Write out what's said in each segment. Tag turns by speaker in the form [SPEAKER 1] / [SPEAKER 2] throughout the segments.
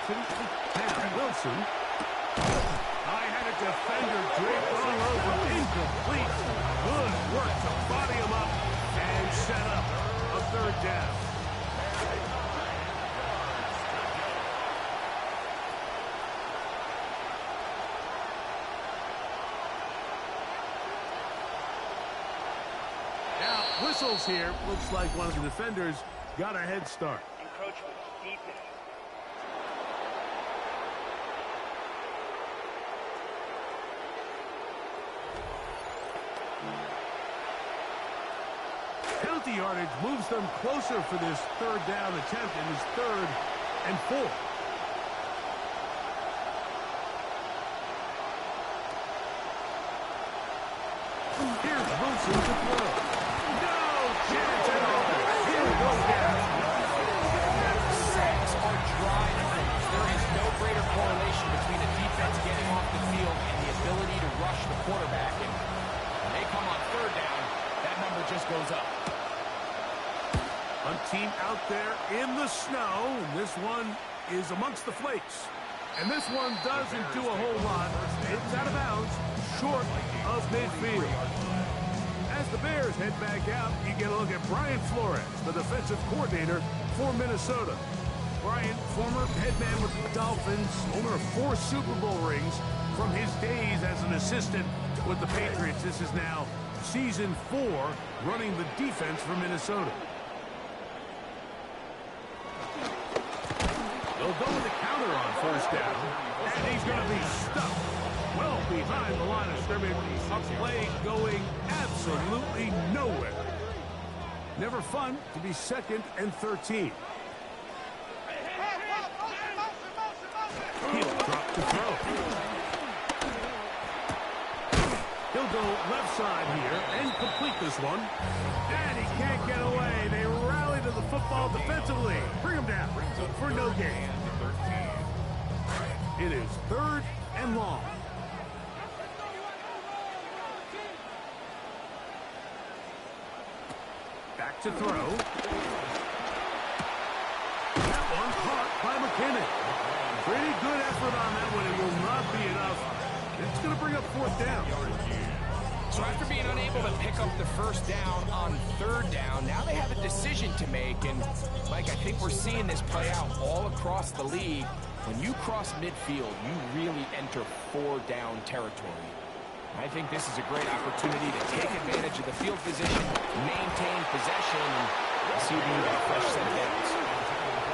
[SPEAKER 1] Now Wilson. I had a defender draped all over. Incomplete. Good work to body him up and set up a third down. Now, whistles here. Looks like one of the defenders got a head start.
[SPEAKER 2] Encroachment, defense.
[SPEAKER 1] Penalty yardage moves them closer for this third down attempt, and it's 3rd and 4. Here's Wilson to throw. No chance at all. Here we go again.
[SPEAKER 3] Sacks are dry numbers. There is no greater correlation between a defense getting off the field and the ability to rush the quarterback. And when they come on third down, that number just goes up.
[SPEAKER 1] A team out there in the snow. This one is amongst the flakes. And this one doesn't do a whole lot. It's out of bounds, short of midfield. As the Bears head back out, you get a look at Brian Flores, the defensive coordinator for Minnesota. Brian, former head man with the Dolphins, owner of 4 Super Bowl rings from his days as an assistant with the Patriots. This is now season 4 running the defense for Minnesota. They'll go with the counter on first down, and he's going to be stuck well behind the line of scrimmage. A play going absolutely nowhere. Never fun to be 2nd and 13. He'll drop to throw. He'll go left side here and complete this one. And he can't get away. They rally to the football defensively. Bring him down for no gain. It is 3rd and long. Back to throw. That one caught by McKinnon. Pretty good effort on that one. It will not be enough. It's going to bring up 4th down.
[SPEAKER 3] So after being unable to pick up the first down on third down, now they have a decision to make. And, Mike, I think we're seeing this play out all across the league. When you cross midfield, you really enter 4-down territory. I think this is a great opportunity to take advantage of the field position, maintain possession, and see if you can get a fresh set of downs.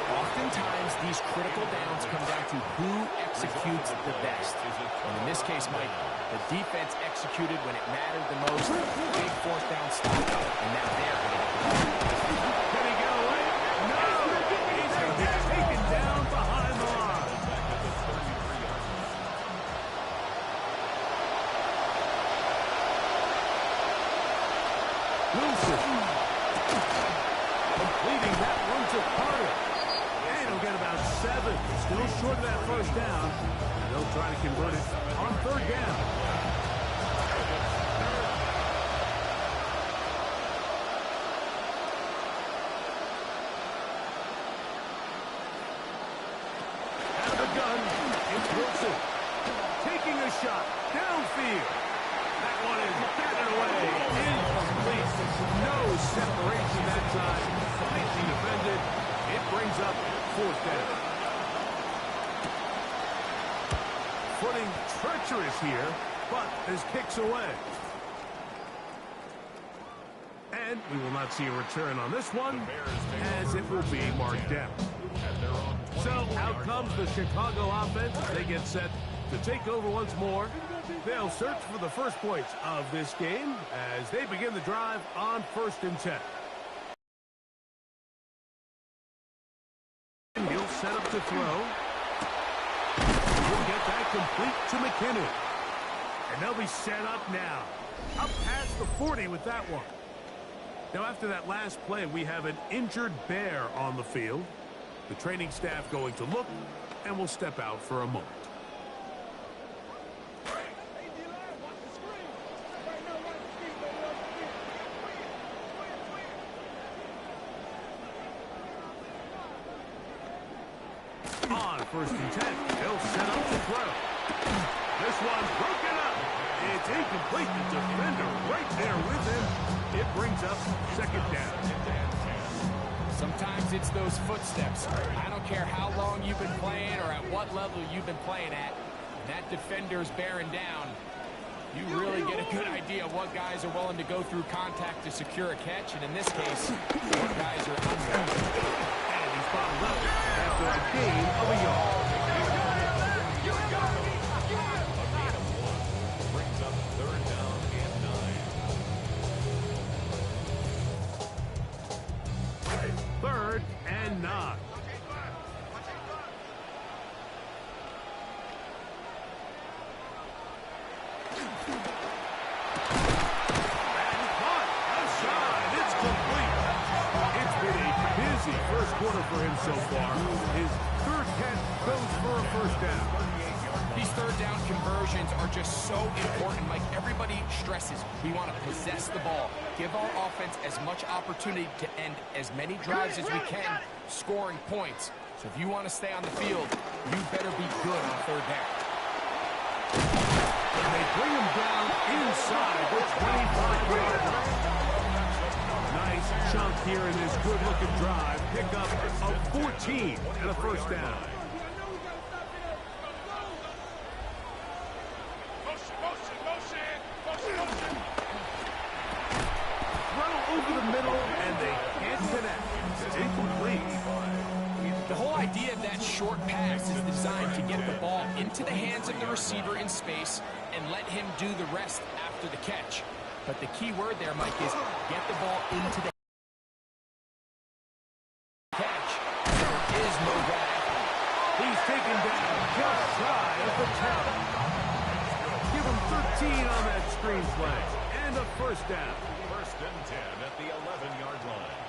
[SPEAKER 3] Oftentimes, these critical downs come down to who executes the best. And in this case, Mike, the defense executed when it mattered the most. Big 4th down stop, and now they're going to get the ball.
[SPEAKER 1] Can he get away? No! He's going to be taken down behind the line. Wilson. Completing that one to Carter. And he'll get about 7. Still short of that first down. They'll try to convert it on 3rd down. Out of the gun, it's Wilson. Taking a shot downfield. That one is batted away. Incomplete. No separation that time. Tightly defended. It brings up 4th down. Footing treacherous here, but is kicks away. And we will not see a return on this one, as it will be marked down. So out comes the Chicago offense as they get set to take over once more. They'll search for the first points of this game as they begin the drive on 1st and 10. He'll set up to throw. He'll get that complete to McKinnon. And they'll be set up now. Up past the 40 with that one. Now, after that last play, we have an injured Bear on the field. The training staff going to look, and will step out for a moment. On 1st and 10, he'll set up the throw. This one broken up. It's incomplete. The defender right there with him. It brings up 2nd down.
[SPEAKER 3] Sometimes it's those footsteps. I don't care how long you've been playing or at what level you've been playing at. That defender's bearing down. You really get a good idea of what guys are willing to go through contact to secure a catch, and in this case, what guys are unwilling.
[SPEAKER 1] And he's bottled up after a gain of a yard.
[SPEAKER 2] Brings up 3rd down and 9.
[SPEAKER 1] 3rd and 9. First quarter for him so far. His 3rd catch goes for a 1st down.
[SPEAKER 3] These 3rd down conversions are just so important. Like everybody stresses, we want to possess the ball, give our offense as much opportunity to end as many drives as we can, scoring points. So if you want to stay on the field, you better be good on 3rd down.
[SPEAKER 1] And they bring him down inside the 25-yard line. Nice chunk here in this good-looking drive. Pick up of 14 and a 1st down. Throw over the middle, and they can't connect. It's incomplete.
[SPEAKER 3] The whole idea of that short pass is designed to get the ball into the hands of the receiver in space and let him do the rest after the catch. But the key word there, Mike, is get the ball into the catch. There is no way.
[SPEAKER 1] He's taken down just shy of the 10. Give him 13 on that screen play. And a 1st down.
[SPEAKER 2] 1st and 10 at the 11-yard line.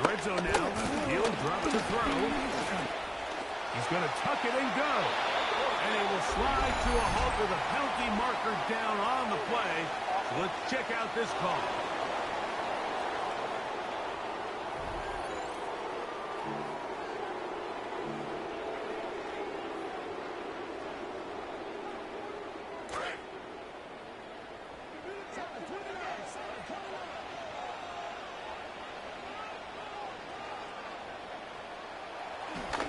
[SPEAKER 1] Red zone now. He'll drop to throw. He's going to tuck it and go. And he will slide to a halt with a penalty marker down on the play. Let's check out this call.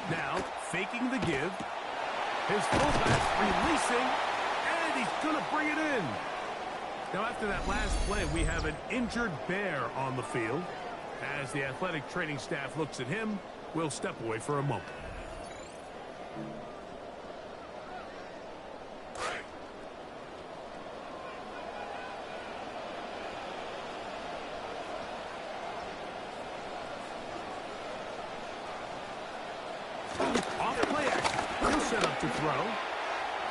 [SPEAKER 1] Now, faking the give. His fullback releasing, and he's going to bring it in. Now, after that last play, we have an injured Bear on the field. As the athletic training staff looks at him, we'll step away for a moment. Off play action. He'll set up to throw.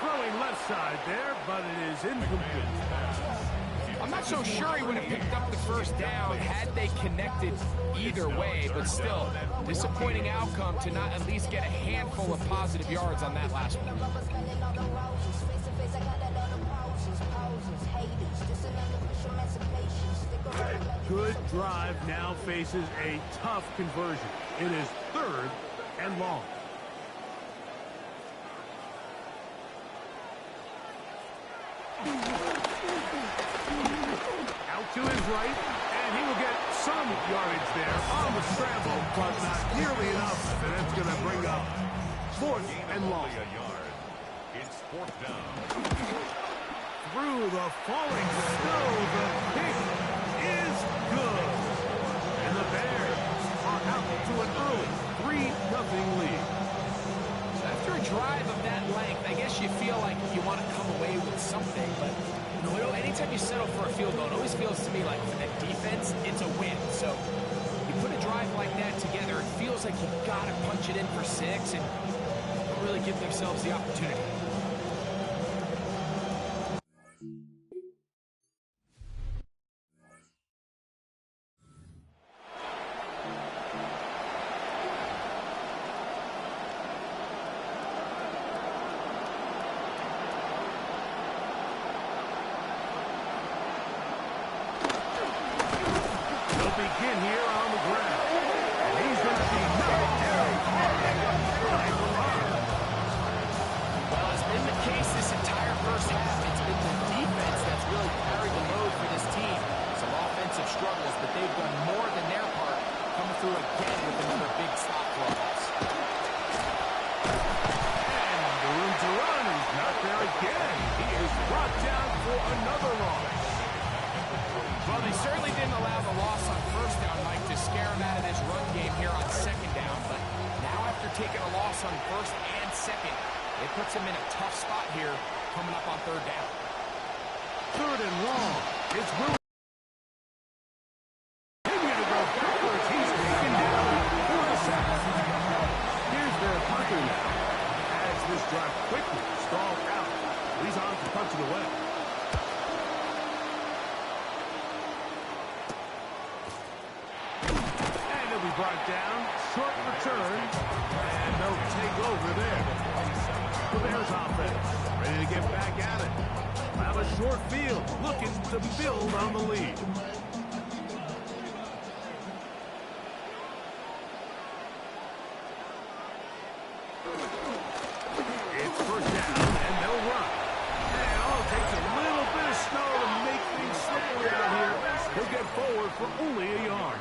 [SPEAKER 1] Throwing left side there, but it is incomplete.
[SPEAKER 3] I'm not so sure he would have picked up the 1st down had they connected either way, but still, disappointing outcome to not at least get a handful of positive yards on that last one.
[SPEAKER 1] Good drive now faces a tough conversion. It is 3rd and long. Out to his right, and he will get some yardage there on the scramble, but not nearly enough, and that's going to bring up 4th and long.
[SPEAKER 2] It's 4th down.
[SPEAKER 1] Through the falling snow, the kick is good. And the Bears are out to an early 3-0 lead.
[SPEAKER 3] After a drive of that length, I guess you feel like you want to come away with something, but you know, anytime you settle for a field goal, it always feels to me like for the defense, it's a win. So you put a drive like that together, it feels like you got to punch it in for 6 and don't really give themselves the opportunity.
[SPEAKER 1] Begin here on the ground. And he's going to be knocked
[SPEAKER 3] first half, it's been the defense that's really carried the load for this team. Some offensive struggles, but they've done more than their part, coming through again with another big stop for a loss.
[SPEAKER 1] And the room to run is not there again. He is brought down for another loss.
[SPEAKER 3] Well, they certainly didn't allow the loss on first down, Mike, to scare him out of this run game here on second down. But now after taking a loss on first and second, it puts him in a tough spot here coming up on third down.
[SPEAKER 1] Third and long. It's Will. Continue to go backwards. He's taken down for the sack. Here's their punter now. As this drive quickly stalled out. He's on to punch it away. And he'll be brought down. Short return. And no takeover there. The Bears offense ready to get back at it. Have a short field, looking to build on the lead. It's first down, and they'll run. And all it takes a little bit of snow to make things slippery out here. He'll get forward for only a yard.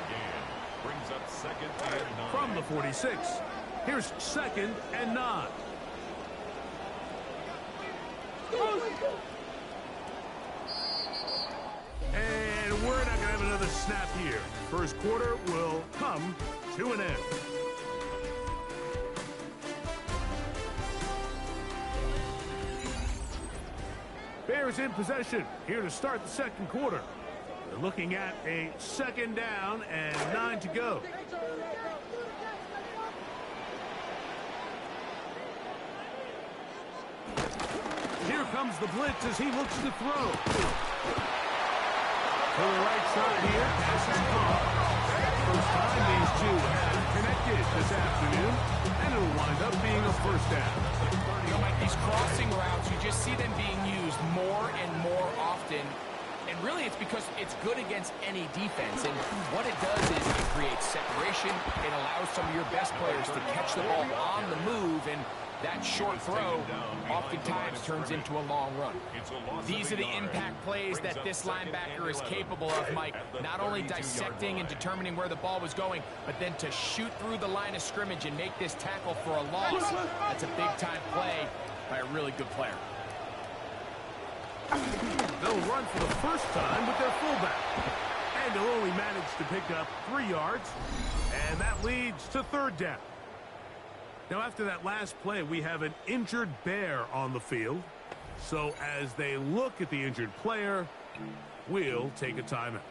[SPEAKER 2] Brings up second and 9.
[SPEAKER 1] From the 46. Here's second and 9. And we're not going to have another snap here. First quarter will come to an end. Bears in possession here to start the second quarter. They're looking at a second down and 9 to go. Here comes the blitz as he looks to throw. To the right side here, pass is caught. First time these two have connected this afternoon, and it'll wind up being a first down.
[SPEAKER 3] You know, Mike, these crossing routes, you just see them being used more and more often. And really, it's because it's good against any defense. And what it does is it creates separation. It allows some of your best players to catch the ball on the move. And that short throw oftentimes turns into a long run. These are the impact plays that this linebacker is capable of, Mike. Not only dissecting and determining where the ball was going, but then to shoot through the line of scrimmage and make this tackle for a loss. That's a big-time play by a really good player.
[SPEAKER 1] They'll run for the first time with their fullback. And they'll only manage to pick up 3 yards. And that leads to third down. Now, after that last play, we have an injured Bear on the field. So as they look at the injured player, we'll take a timeout.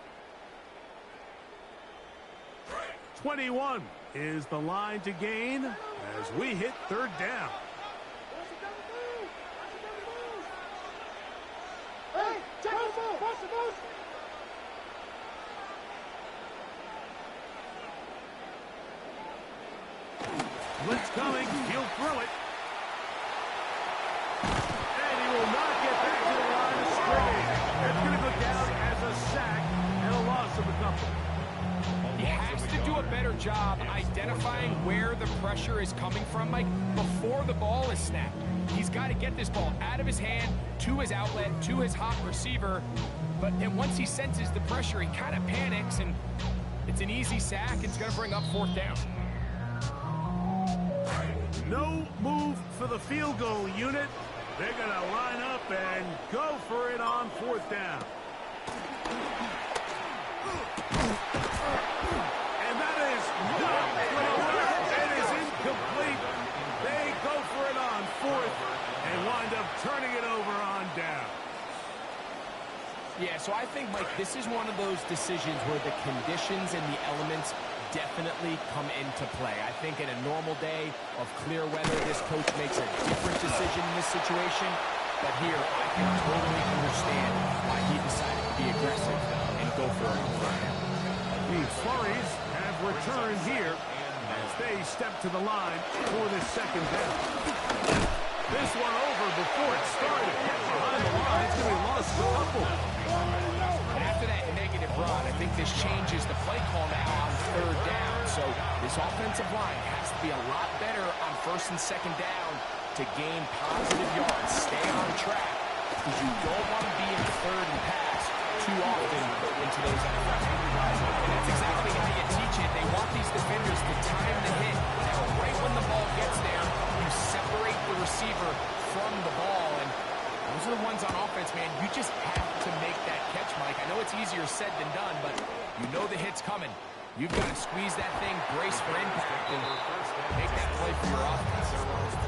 [SPEAKER 1] 21 is the line to gain as we hit third down. Blitz coming, he'll throw it. And he will not get back to the line of scrimmage. That's going to go down as a sack and a loss of a couple.
[SPEAKER 3] He has to do a better job identifying where the pressure is coming from, Mike, before the ball is snapped. He's got to get this ball out of his hand, to his outlet, to his hot receiver. But then once he senses the pressure, he kind of panics, and it's an easy sack. It's going to bring up fourth down.
[SPEAKER 1] No move for the field goal unit. They're going to line up and go for it on fourth down. And that is not going to work. It is incomplete. They go for it on fourth and wind up turning it over on down.
[SPEAKER 3] Yeah, so I think, Mike, this is one of those decisions where the conditions and the elements definitely come into play. I think in a normal day of clear weather, this coach makes a different decision in this situation. But here, I can totally understand why he decided to be aggressive and go for it.
[SPEAKER 1] The Flurries have returned here as they step to the line for this second down. This one over before it started. Behind the line, it's going to be lost a couple.
[SPEAKER 3] And after that negative run, I think this changes the play call now on third down. So this offensive line has to be a lot better on first and second down to gain positive yards, stay on track, because you don't want to be in third and pass too often into those efforts. And that's exactly how you teach it. They want these defenders to time the hit. Now, right when the ball gets there, you separate the receiver from the ball. And those are the ones on offense, man. You just have to make that catch, Mike. I know it's easier said than done, but you know the hit's coming. You've got to squeeze that thing, brace for impact, and make that play for your offense.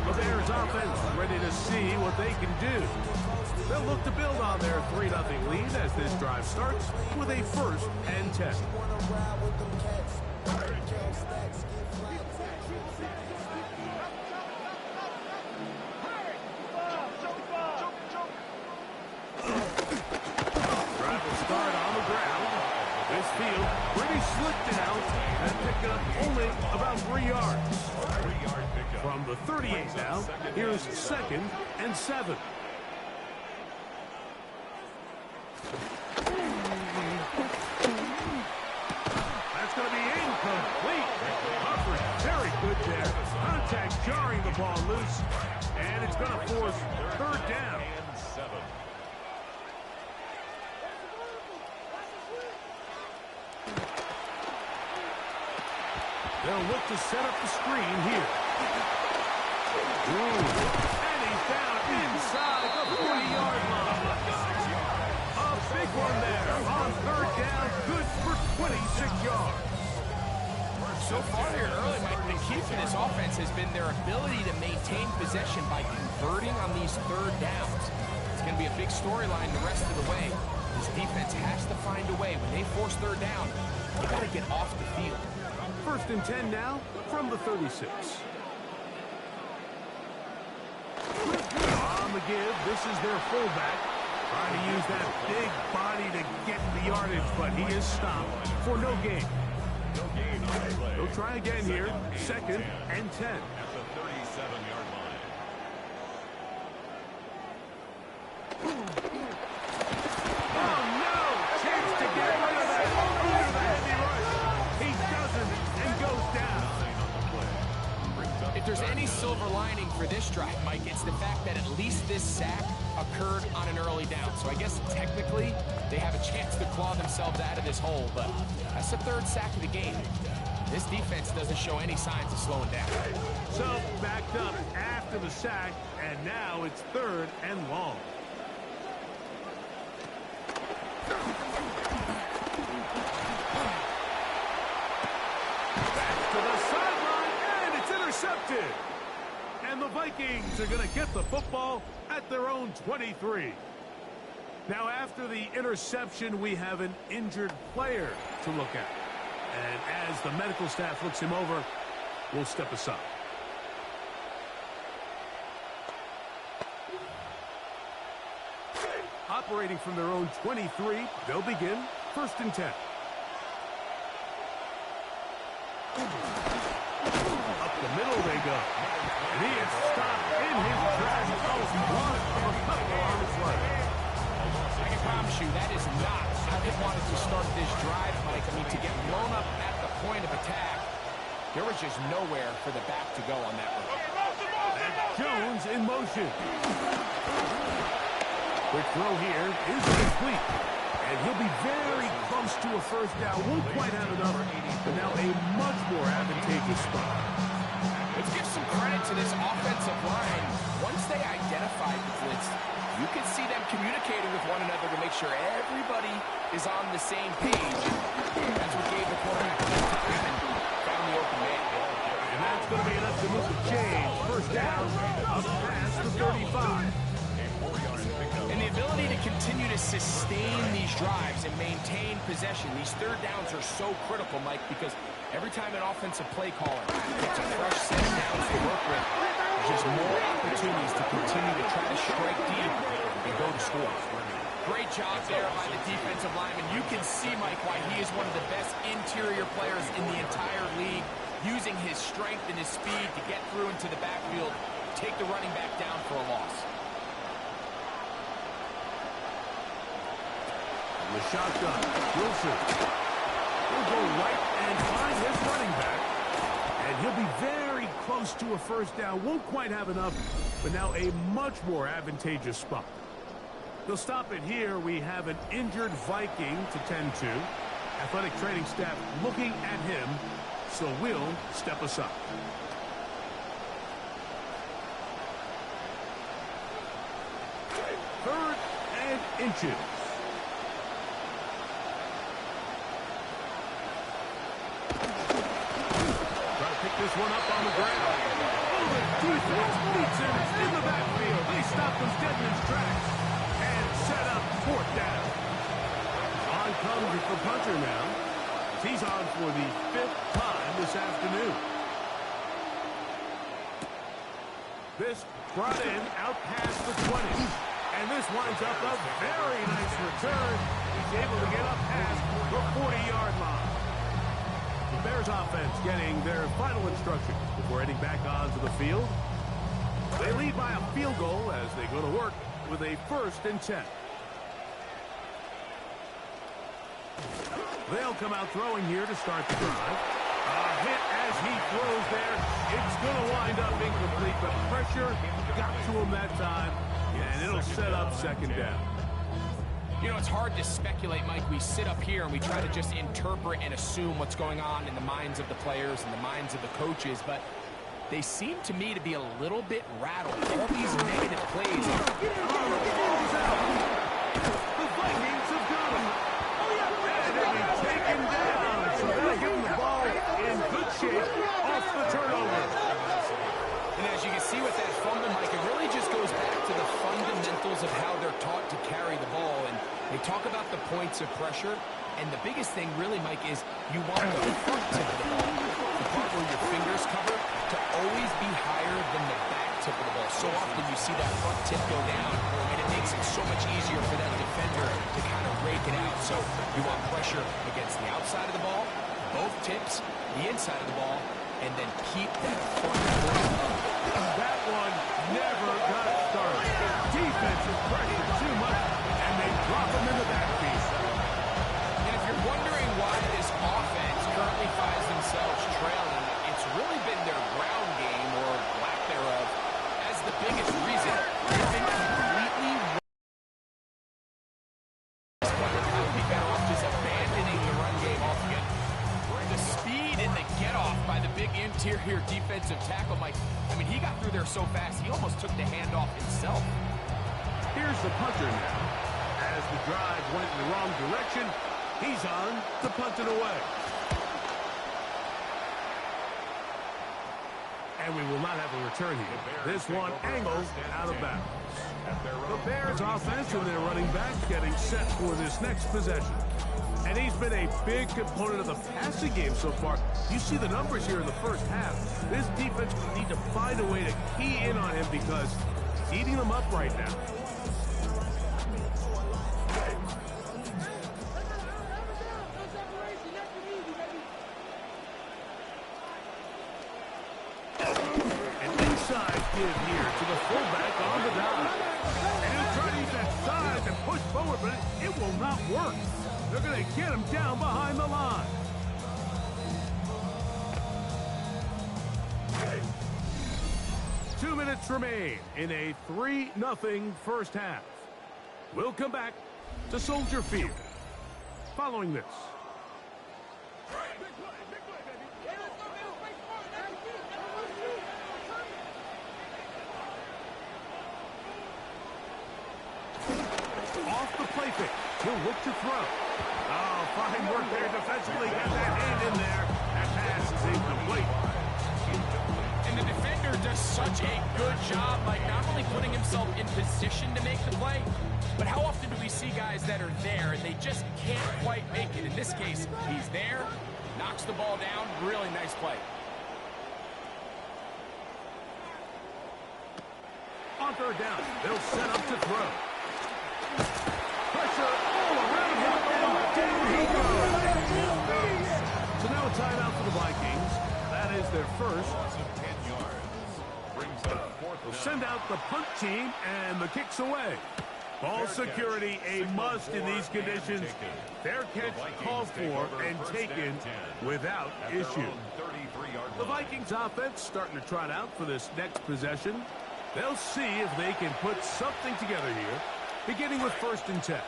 [SPEAKER 1] The Bears offense ready to see what they can do. They'll look to build on their 3-0 lead as this drive starts with a 1st and 10. Drive will start on the ground. This field pretty slick down and pick up only about 3 yards. From the 38 now, here's 2nd and 7. That's going to be incomplete. Humphrey, very good there. Contact jarring the ball loose, and it's going to force 3rd down. They'll look to set up the screen here. Ooh. And he's down inside the 40-yard line. A big one there on 3rd down. Good for 26 yards.
[SPEAKER 3] So far here early, Mike, the key for this offense has been their ability to maintain possession by converting on these 3rd downs. It's going to be a big storyline the rest of the way. This defense has to find a way. When they force 3rd down, they got to get off the field.
[SPEAKER 1] 1st and 10 now from the 36. On the give, this is their fullback. Trying to use that big body to get the yardage, but he is stopped for no gain. They'll try again here. 2nd and 10.
[SPEAKER 2] At the 37-yard line.
[SPEAKER 1] Oh, no! Chance to get rid of that. Rid of the heavy rush. He doesn't and goes down.
[SPEAKER 3] If there's any silver lining for this drive, Mike, it's the fact that at least this sack occurred on an early down. So I guess technically they have a chance to claw themselves out of this hole, but that's the 3rd sack of the game. This defense doesn't show any signs of slowing down.
[SPEAKER 1] So backed up after the sack, and now it's 3rd and long. Back to the sideline, and it's intercepted. And the Vikings are going to get the football at their own 23. Now, after the interception, we have an injured player to look at. And as the medical staff looks him over, we'll step aside. Operating from their own 23, they'll begin 1st and 10. Up the middle they go. And he is stopped in his tracks. Oh, blood from a couple on his leg.
[SPEAKER 3] I can promise you that is not how they wanted to start this drive, Mike. I mean, to get blown up at the point of attack, there was just nowhere for the back to go on that one.
[SPEAKER 1] And Jones in motion. Quick throw here is complete. And he'll be very close to a 1st down. Won't quite have enough, but now a much more advantageous spot.
[SPEAKER 3] Let's give some credit to this offensive line. Once they identified the blitz, you can see them communicating with one another to make sure everybody is on the same page. That's what gave the quarterback time and found the open man.
[SPEAKER 1] And that's going to be enough to move the chains. 1st down, up past the 35.
[SPEAKER 3] And the ability to continue to sustain these drives and maintain possession, these 3rd downs are so critical, Mike, because every time an offensive play caller gets a fresh set of downs to work with, there's just more opportunities to continue to try to strike deep and go to score. Great job there by the defensive lineman. You can see, Mike, why he is one of the best interior players in the entire league, using his strength and his speed to get through into the backfield, take the running back down for a loss.
[SPEAKER 1] The shotgun. Wilson will go right and find his running back. And he'll be very close to a 1st down. Won't quite have enough, but now a much more advantageous spot. They'll stop it here. We have an injured Viking to tend to. Athletic training staff looking at him, so we'll step aside. Third and inches. Try to pick this one up on the ground. Oh, the defense beats him in the backfield. They stop him dead in his tracks and set up fourth down. On comes the punter now. He's on for the 5th time this afternoon. This brought in out past the 20. And this winds up a very nice return. He's able to get up past the 40-yard line. The Bears offense getting their final instruction before heading back onto the field. They lead by a field goal as they go to work with a 1st and 10. They'll come out throwing here to start the drive. A hit as he throws there. It's going to wind up incomplete, but pressure got to him that time, and it'll set up 2nd down.
[SPEAKER 3] You know, it's hard to speculate, Mike. We sit up here and we try to just interpret and assume what's going on in the minds of the players and the minds of the coaches, but they seem to me to be a little bit rattled. All these negative plays.
[SPEAKER 1] The Vikings have got him. And they'll be taken down. So they'll give him the ball in good shape off the turnover.
[SPEAKER 3] And as you can see with that fumble, Mike, it really just goes back to the fundamentals of how they're taught to carry the ball. And they talk about the points of pressure. And the biggest thing really, Mike, is you want the front tip of the ball, the part where your fingers cover, to always be higher than the back tip of the ball. So often you see that front tip go down, and it makes it so much easier for that defender to kind of rake it out. So you want pressure against the outside of the ball, both tips, the inside of the ball, and then keep that front foot up.
[SPEAKER 1] That one never got started. Defensive pressure too much, and they drop him in the backfield.
[SPEAKER 3] And if you're wondering why this offense currently finds themselves trailing, it's really been their ground game, or lack thereof, as the biggest reason. They've been completely be better off just abandoning the run game altogether. The speed and the get-off by the big interior defensive tackle, Mike, I mean, he got through there so fast, he almost took the handoff himself.
[SPEAKER 1] Here's the punter now. As the drive went in the wrong direction, he's on to punt it away. And we will not have a return here. This one angled out of bounds. The Bears offense and their running back getting set for this next possession. And he's been a big component of the passing game so far. You see the numbers here in the first half. This defense will need to find a way to key in on him because he's eating them up right now. Give here to the fullback on the dive. And he'll try to use that size and push forward, but it will not work. They're going to get him down behind the line. Two minutes remain in a 3-0 first half. We'll come back to Soldier Field following this. Off the play fake. He'll look to throw. Oh, fine work there defensively. Got that hand in there. That pass is incomplete.
[SPEAKER 3] And the defender does such a good job by not only putting himself in position to make the play, but how often do we see guys that are there and they just can't quite make it? In this case, he's there, knocks the ball down. Really nice play.
[SPEAKER 1] On third down, they'll set up to throw. Pressure all around him, and down he goes. So now a timeout for the Vikings. That is their first.
[SPEAKER 2] 10 yards. Brings up 4th
[SPEAKER 1] They'll
[SPEAKER 2] down.
[SPEAKER 1] send out the punt team, and the kick's away. Ball security a must in these conditions. Fair catch called for and taken without issue. The Vikings offense starting to trot out for this next possession. They'll see if they can put something together here. beginning with 1st and 10.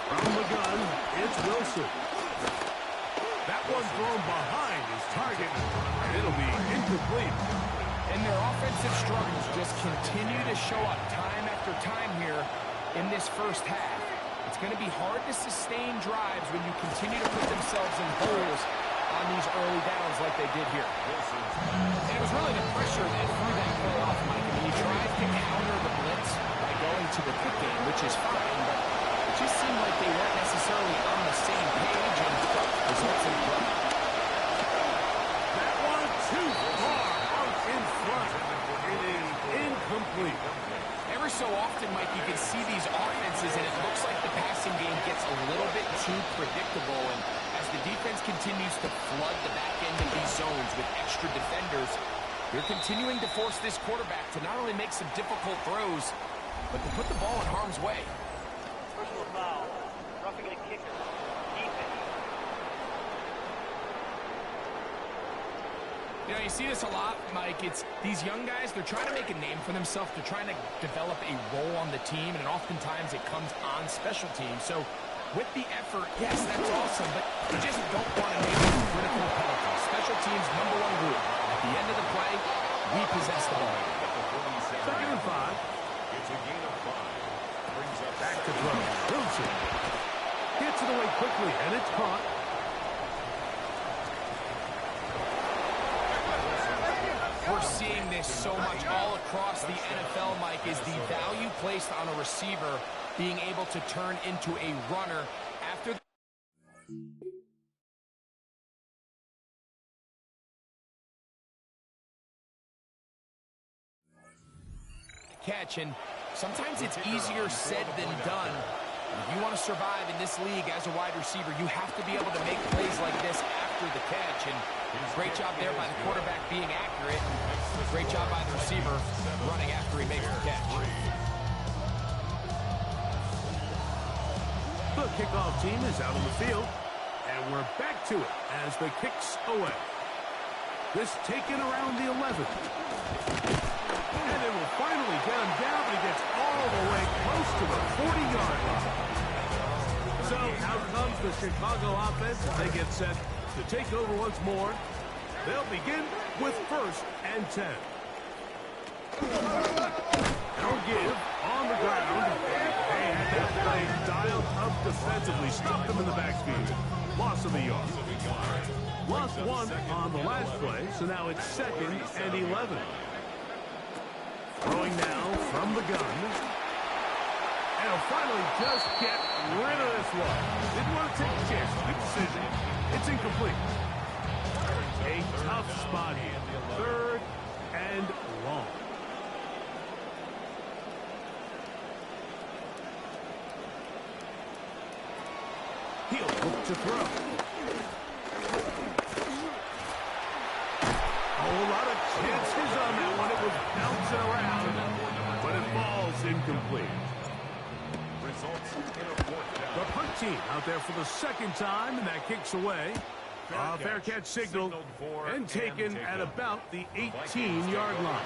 [SPEAKER 1] From the gun, it's Wilson. That one thrown behind his target, and it'll be incomplete.
[SPEAKER 3] And their offensive struggles just continue to show up time after time here in this first half. It's going to be hard to sustain drives when you continue to put themselves in holes on these early downs like they did here. And it was really the pressure that threw that play off, Mike. I mean, you tried to counter the blitz by going to the quick game, which is fine, but it just seemed like they weren't necessarily on the same page, and results in play.
[SPEAKER 1] That one too far out in front. It is incomplete.
[SPEAKER 3] Every so often, Mike, you can see these offenses, and it looks like the passing game gets a little bit too predictable, and as the defense continues to flood the back end of these zones with extra defenders, they're continuing to force this quarterback to not only make some difficult throws, but to put the ball in harm's way.
[SPEAKER 4] Personal foul. Roughing a kicker. Defense.
[SPEAKER 3] You know, you see this a lot, Mike. It's these young guys, they're trying to make a name for themselves. They're trying to develop a role on the team, and oftentimes it comes on special teams. So with the effort, yes, that's awesome, but you just don't want to make critical penalties. Special teams' #1 rule. At the end of the play, we possess the ball.
[SPEAKER 1] 2nd and 5.
[SPEAKER 2] It's a gain of 5. Brings up
[SPEAKER 1] Back to throw. Wilson gets it away quickly, and it's caught.
[SPEAKER 3] We're seeing this so much all across the NFL, Mike, is the value placed on a receiver being able to turn into a runner after the catch. And sometimes it's easier said than done. If you want to survive in this league as a wide receiver, you have to be able to make plays like this after the catch. And great job there by the quarterback being accurate. Great job by the receiver running after he makes the catch.
[SPEAKER 1] The kickoff team is out on the field, and we're back to it as the kick's away. This taken around the 11. And they will finally get him down, but he gets all the way close to the 40-yard line. So out comes the Chicago offense as they get set to take over once more. They'll begin with 1st and 10. They'll give on the ground. They had that play dialed up defensively. Stopped them in the backfield. Loss of a yard. Lost 1 on the last play, so now it's 2nd and 11. Throwing now from the gun. And he'll finally just get rid of this one. Didn't want to take a chance. Good decision. It's incomplete. A tough spot here. 3rd and long. He'll look to throw. A whole lot of chances on that one. It was bouncing around, but it falls incomplete.
[SPEAKER 2] results in a 4th down.
[SPEAKER 1] The punt team out there for the 2nd time, and that kicks away. Fair catch signaled and taken at about the 18-yard line.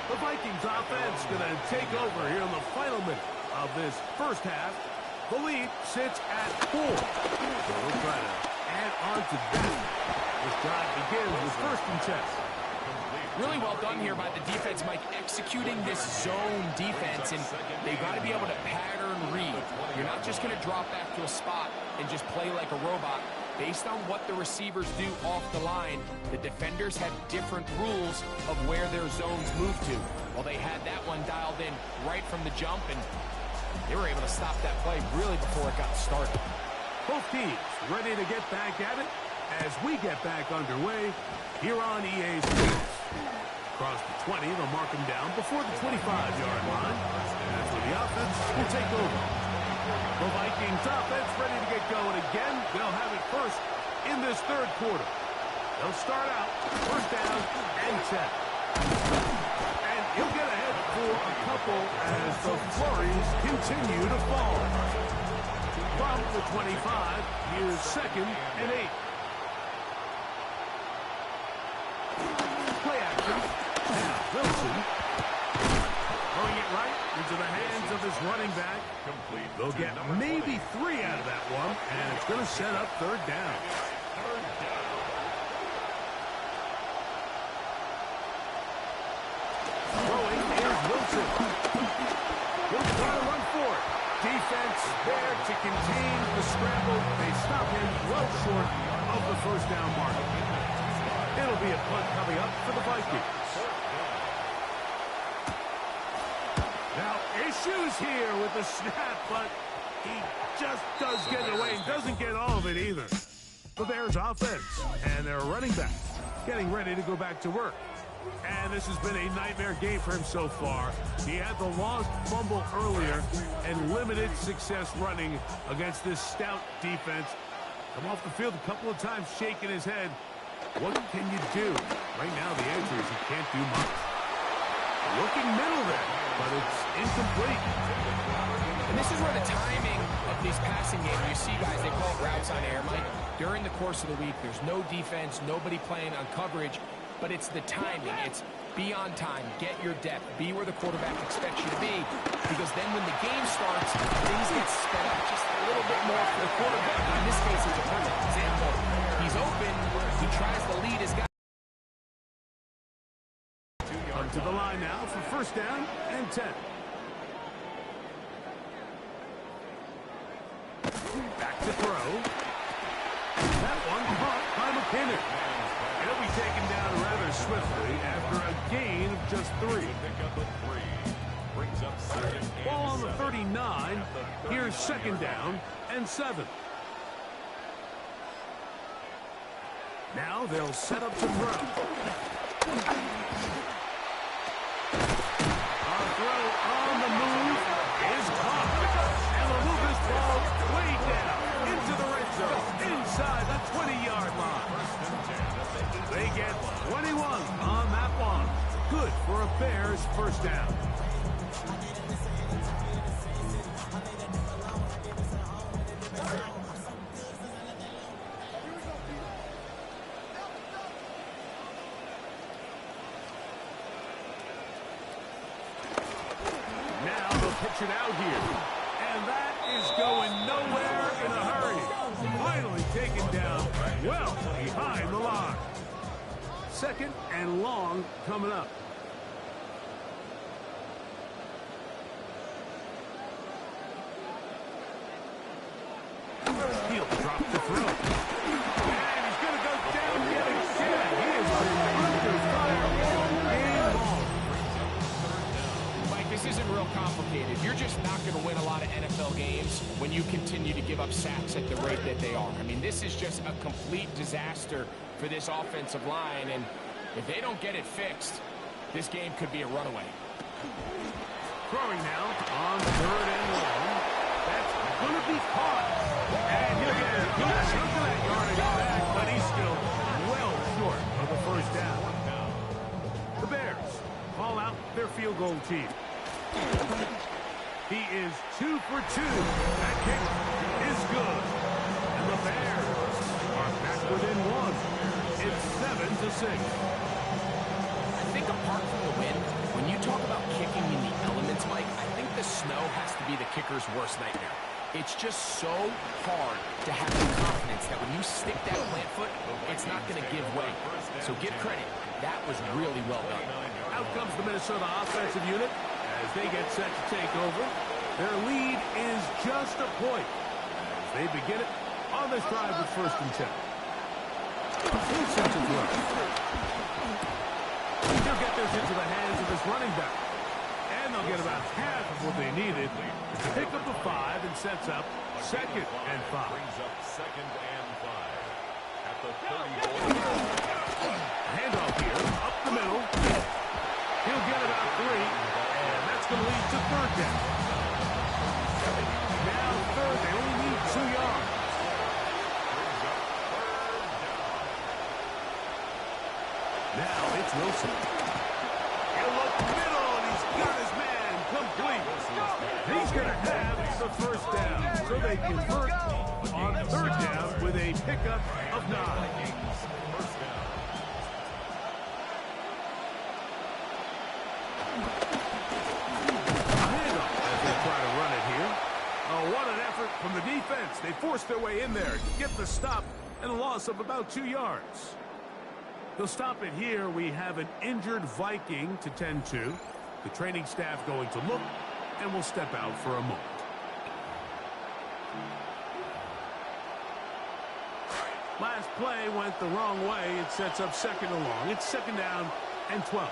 [SPEAKER 1] The Vikings offense going to take over here in the final minute of this first half. The lead sits at 4. So we'll try to add on to that. This drive begins with 1st and 10.
[SPEAKER 3] Really well done here by the defense, Mike, executing this zone defense, and they've got to be able to pattern read. You're not just going to drop back to a spot and just play like a robot. Based on what the receivers do off the line, the defenders have different rules of where their zones move to. Well, they had that one dialed in right from the jump, and they were able to stop that play really before it got started.
[SPEAKER 1] Both teams ready to get back at it as we get back underway here on EA Sports. Across the 20, they'll mark him down before the 25-yard line. That's where the offense will take over. The Vikings offense ready to get going again. They'll have it first in this 3rd quarter. They'll start out 1st down and 10. And he'll get ahead for a couple as the flurries continue to fall. From the 25, here's 2nd and 8. Play action. Wilson. Throwing it right into the hands of his running back. They'll get maybe 3 out of that one, and it's going to set up third down. Throwing is Wilson. He'll try to run for it. Defense there to contain the scramble. They stop him well short of the first down mark. It'll be a punt coming up for the Vikings. Now, issues here with the snap, but he just does get it away and doesn't get all of it either. The Bears offense and their running back getting ready to go back to work. And this has been a nightmare game for him so far. He had the lost fumble earlier and limited success running against this stout defense. Come off the field a couple of times shaking his head. What can you do? Right now the answer is he can't do much. Looking middle there, but it's incomplete.
[SPEAKER 3] And this is where the timing of these passing games, you see guys, they call it routes on air, Mike. During the course of the week, there's no defense, nobody playing on coverage, but it's the timing. It's be on time, get your depth, be where the quarterback expects you to be, because then when the game starts, things get sped up just a little bit more for the quarterback. In this case, it's a perfect example. He's open, he tries to lead his guy.
[SPEAKER 1] Come to the line now for first down and 10. Back to throw. That one caught by McKinnon. He'll be taken down rather swiftly after a gain of just 3. Ball on the 39. Here's second down and 7. Now they'll set up to throw. Our throw on the move is caught. And they'll move this ball way down into the red zone, inside the 20-yard line. They get 21 on that one. Good for a Bears first down. Now they'll pitch it out here. And that is going nowhere in a hurry. Finally taken down well behind the line. Second and long coming up. He'll drop the throw. And he's going to go down yet again. He has been under fire all game long.
[SPEAKER 3] Mike, this isn't real complicated. You're just not going to win a lot of NFL games when you continue to give up sacks at the rate that they are. I mean, this is just a complete disaster for this offensive line, and if they don't get it fixed, this game could be a runaway.
[SPEAKER 1] Throwing now on third and long. That's going to be caught. And he'll get a good chunk of that yardage back, but he's still well short of the first down. The Bears call out their field goal team. He is 2 for 2. That kick is good. And the Bears are back within 1. It's 7-6.
[SPEAKER 3] I think apart from the wind, when you talk about kicking in the elements, Mike, I think the snow has to be the kicker's worst nightmare. It's just so hard to have the confidence that when you stick that plant foot, it's not going to give way. So give credit. That was really well done.
[SPEAKER 1] Out comes the Minnesota offensive unit as they get set to take over. Their lead is just a point as they begin it on this drive with first and 10. Wilson to throw. He'll get this into the hands of his running back. And they'll get about half of what they needed to pick up a 5 and sets up second and 5.
[SPEAKER 2] Brings up second and 5 at the 34.
[SPEAKER 1] Handoff here, up the middle. He'll get about 3, and that's going to lead to third down. Now third, they only need 2 yards. Now it's Wilson. He'll look middle, and he's got his man complete. He's going to have the first down, so they convert on third down with a pickup of 9. effort from the defense. They forced their way in there to get the stop and a loss of about 2 yards. They'll stop it here. We have an injured Viking to tend to. The training staff going to look, and we'll step out for a moment. Last play went the wrong way. It sets up second and long. It's second down and 12.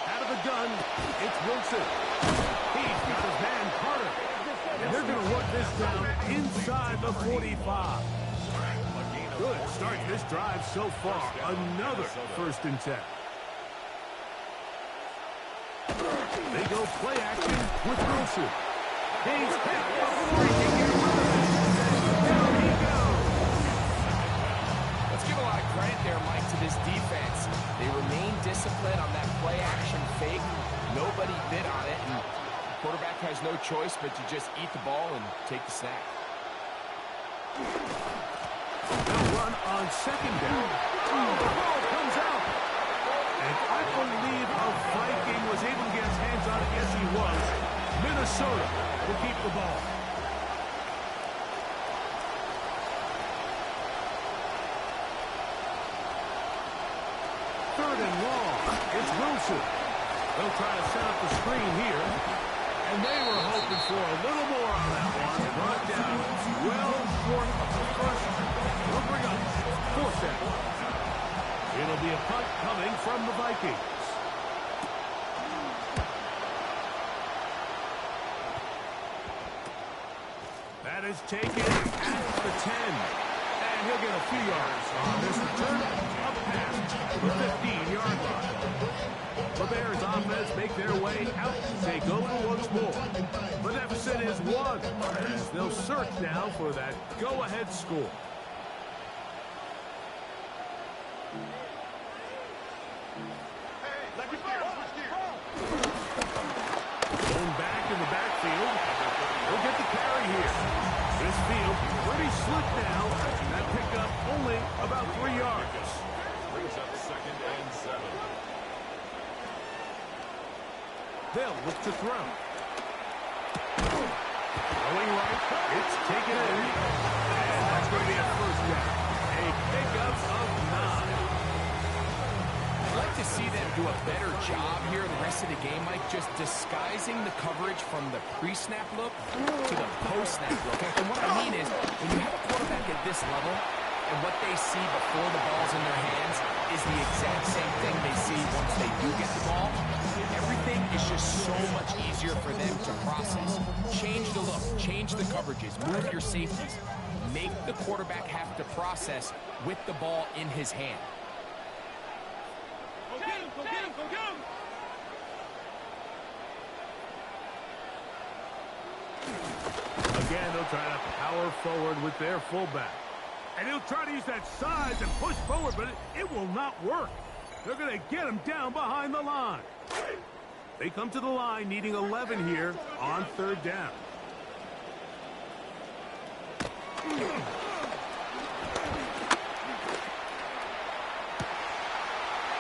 [SPEAKER 1] Out of the gun, it's Wilson. He's got his man Carter. And they're going to work this down inside the 45. Good start to this drive so far. Another 1st and 10. They go play action with Wilson. He's hit before he can get rid of it. Down he goes.
[SPEAKER 3] Let's give a lot of credit there, Mike, to this defense. They remain disciplined on that play action fake. Nobody bid on it, and the quarterback has no choice but to just eat the ball and take the sack.
[SPEAKER 1] They'll run on second down. Oh, the ball comes out. And I believe a Viking was able to get his hands on it. Yes, he was. Minnesota will keep the ball. Third and long. It's Wilson. They'll try to set up the screen here. And they were hoping for a little more on that one. Brought down well short of the first. They'll bring up 4th down. It'll be a punt coming from the Vikings. That is taken at the 10. And he'll get a few yards on this return up past the 15-yard line. The Bears offense make their way out to take over once more. The deficit is 1 as they'll search now for that go-ahead score. Going back in the backfield. He'll get the carry here. This field pretty slick now. That pickup only about 3 yards.
[SPEAKER 2] Brings up 2nd and 7.
[SPEAKER 1] They'll look to throw. Going right. It's taken in. And that's going to be a 1st down. A pickup of 9.
[SPEAKER 3] I'd like to see them do a better job here the rest of the game, Mike, just disguising the coverage from the pre-snap look to the post-snap look. And what I mean is, when you have a quarterback at this level, and what they see before the ball's in their hands is the exact same thing they see once they do get the ball, everything is just so much easier for them to process. Change the look, change the coverages, move your safeties. Make the quarterback have to process with the ball in his hand.
[SPEAKER 4] Go get him, go get him!
[SPEAKER 1] Again, they'll try to power forward with their fullback. And he'll try to use that size and push forward, but it will not work. They're going to get him down behind the line. They come to the line needing 11 here on 3rd down.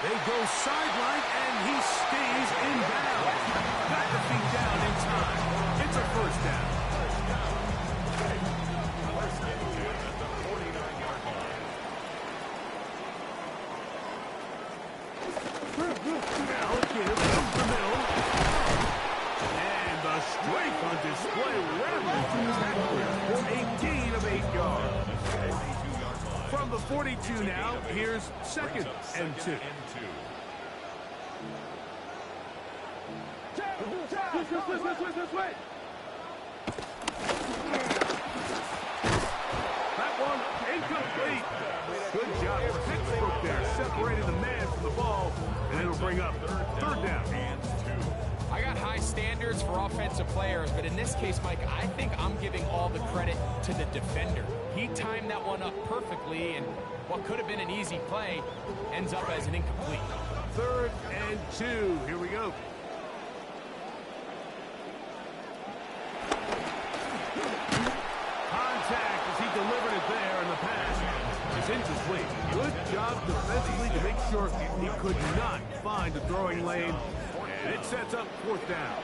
[SPEAKER 1] They go sideline, and he stays in bounds. Got the feet down in time. It's a 1st down. Now give from the middle. And the strength on display rattling through tacklers for a gain of 8 yards. From the 42 now, here's 2nd and 2. That one incomplete. Good job. Pittsburgh there separating the man from the ball, and it'll bring up 3rd down.
[SPEAKER 3] I got high standards for offensive players, but in this case, Mike, I think I'm giving all the credit to the defender. He timed that one up perfectly, and what could have been an easy play ends up as an incomplete.
[SPEAKER 1] 3rd and 2. Here we go. Contact as he delivered it there, and the pass is incomplete. Good job defensively to make sure he could not find the throwing lane. And it sets up 4th down.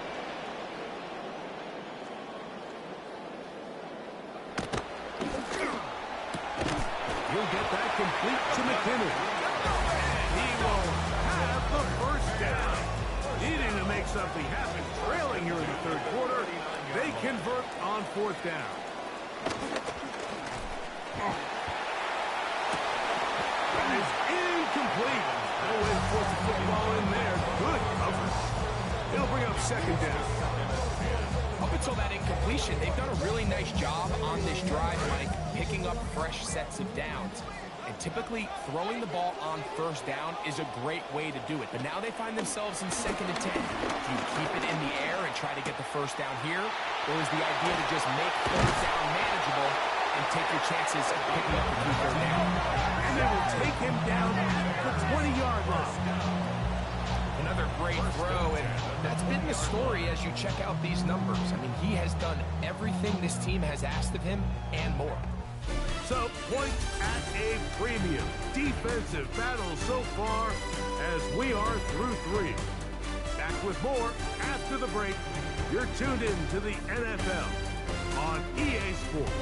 [SPEAKER 1] he'll get that complete to McKinnon. And he will have the first down. Needing to make something happen, trailing here in the third quarter. They convert on fourth down. That is incomplete. No way to force the football in there. Good coverage. He'll bring up second down.
[SPEAKER 3] Up until that incompletion, they've done a really nice job on this drive, Mike, picking up fresh sets of downs. And typically, throwing the ball on first down is a great way to do it. But now they find themselves in 2nd and 10. Do you keep it in the air and try to get the first down here? Or is the idea to just make third down manageable and take your chances of picking up the key third down?
[SPEAKER 1] And they will take him down at the 20-yard line.
[SPEAKER 3] Another great throw, and that's been the story as you check out these numbers. I mean, he has done everything this team has asked of him and more.
[SPEAKER 1] So, points at a premium. Defensive battle so far as we are through 3. Back with more after the break. You're tuned in to the NFL on EA Sports.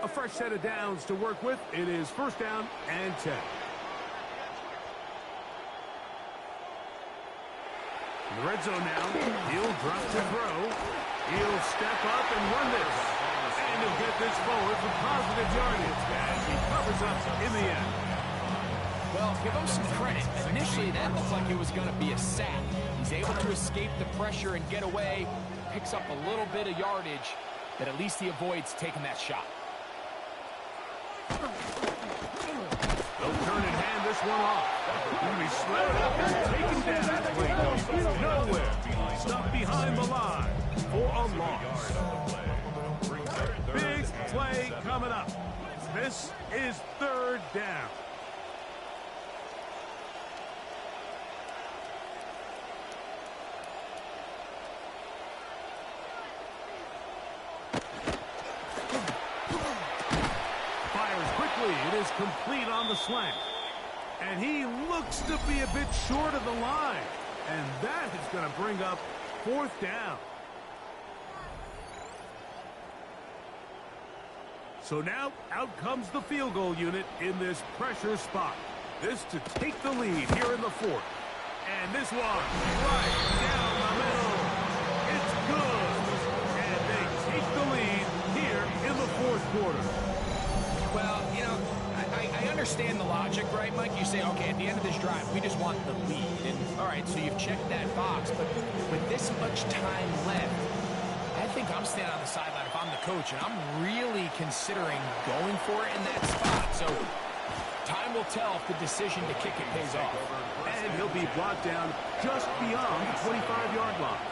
[SPEAKER 1] A fresh set of downs to work with. It is first down and 10. In the red zone now. He'll drop to throw. He'll step up and run this. And he'll get this forward for positive yardage as he covers up in the end.
[SPEAKER 3] Well, give him some credit. Initially, that looked like it was going to be a sack. He's able to escape the pressure and get away. Picks up a little bit of yardage, but at least he avoids taking that shot.
[SPEAKER 1] They'll turn and hand this one off. He'll be slapped up and taken down. Nowhere. Stuck behind the line for a loss. Big play coming up. This is third down. It is complete on the slant. And he looks to be a bit short of the line. And that is going to bring up fourth down. So now out comes the field goal unit in this pressure spot. This to take the lead here in the fourth. And this one right down the middle. It's good. And they take the lead here in the fourth quarter.
[SPEAKER 3] Well, you know, I understand the logic, right, Mike? You say, okay, at the end of this drive, we just want the lead. And, all right, so you've checked that box. But with this much time left, I think I'm standing on the sideline if I'm the coach, and I'm really considering going for it in that spot. So time will tell if the decision to kick it pays off.
[SPEAKER 1] And he'll be brought down just beyond the 25-yard line.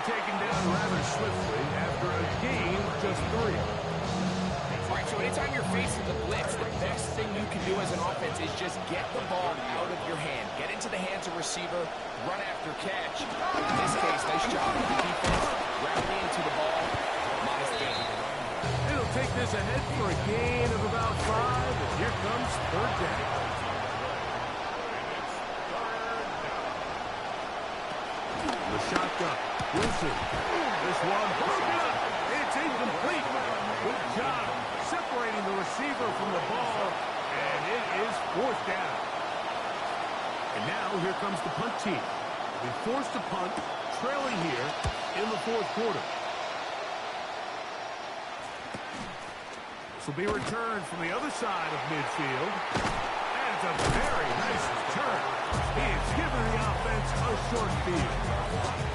[SPEAKER 1] Taken down rather swiftly after a gain of just 3.
[SPEAKER 3] All right, so anytime you're facing the blitz, the best thing you can do as an offense is just get the ball out of your hand. Get into the hands of receiver, run after catch. In this case, nice job of the defense, rounding into the ball. Nice game.
[SPEAKER 1] It'll take this ahead for a gain of about 5, and here comes third down. The shotgun. Wilson. This one broken up. It's incomplete. Good job separating the receiver from the ball. And it is fourth down. And now here comes the punt team. They forced to punt, trailing here in the fourth quarter. This will be returned from the other side of midfield. And it's a very nice return. He's given the offense a short field.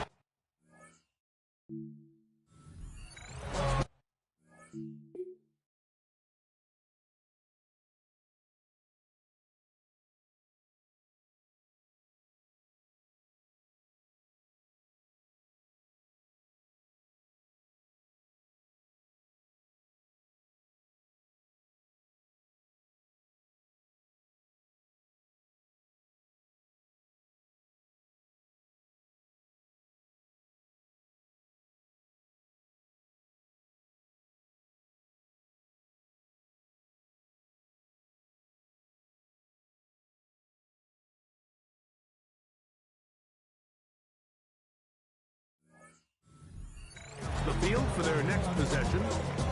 [SPEAKER 1] for their next possession.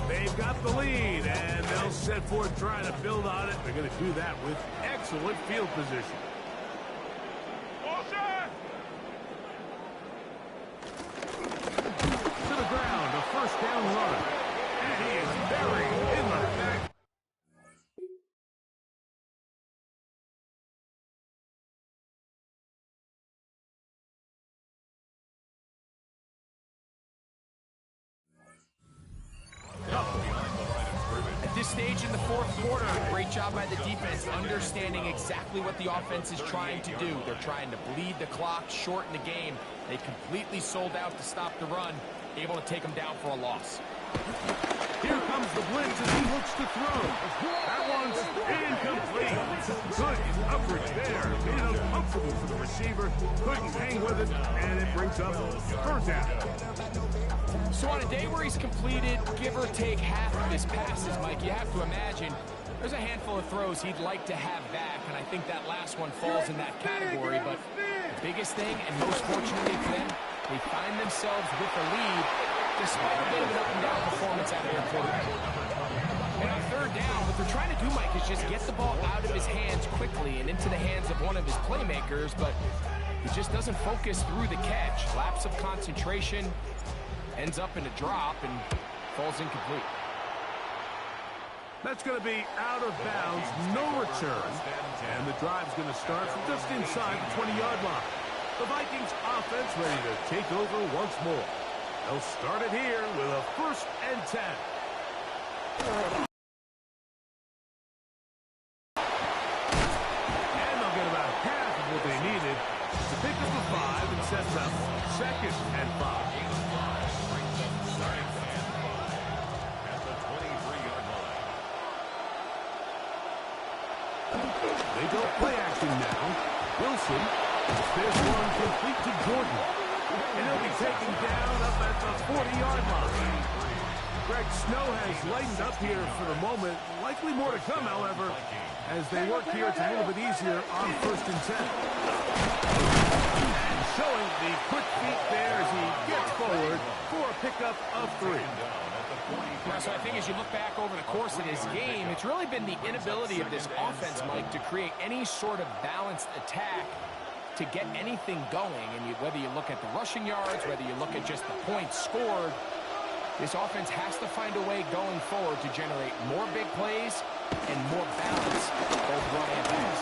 [SPEAKER 1] They've got the lead, and they'll set forth trying to build on it. They're going to do that with excellent field position. To the ground, a first down run. And he is buried in the back.
[SPEAKER 3] At this stage in the fourth quarter, great job by the defense understanding exactly what the offense is trying to do. They're trying to bleed the clock, shorten the game. They completely sold out to stop the run, able to take them down for a loss.
[SPEAKER 1] Here comes the blitz as he looks to throw. That one's incomplete. Good coverage there. Made it uncomfortable for the receiver. Couldn't hang with it, and it brings up third down.
[SPEAKER 3] So on a day where he's completed, give or take half of his passes, Mike, you have to imagine there's a handful of throws he'd like to have back, and I think that last one falls in that category. But the biggest thing, and most fortunately for them, they find themselves with a lead despite a bit of an up-and-down performance out of their quarterback. And on third down, what they're trying to do, Mike, is just get the ball out of his hands quickly and into the hands of one of his playmakers, but he just doesn't focus through the catch. Lapse of concentration, ends up in a drop and falls incomplete.
[SPEAKER 1] That's going to be out of bounds, no return. And the drive's going to start from just inside the 20-yard line. The Vikings offense ready to take over once more. They'll start it here with a 1st and 10. And they'll get about half of what they needed to pick up the 5 and sets up 2nd and 5. They go play action now. Wilson, this one complete to Jordan. And he'll be taken down up at the 40-yard line. Greg Snow has lightened up here for the moment. Likely more to come, however, as they work here. It's a little bit easier on 1st and 10. And showing the quick feet there as he gets forward for a pickup of 3.
[SPEAKER 3] So I think as you look back over the course of this game, it's really been the inability of this offense, Mike, to create any sort of balanced attack to get anything going. And whether you look at the rushing yards, whether you look at just the points scored, this offense has to find a way going forward to generate more big plays and more balance, both run and pass.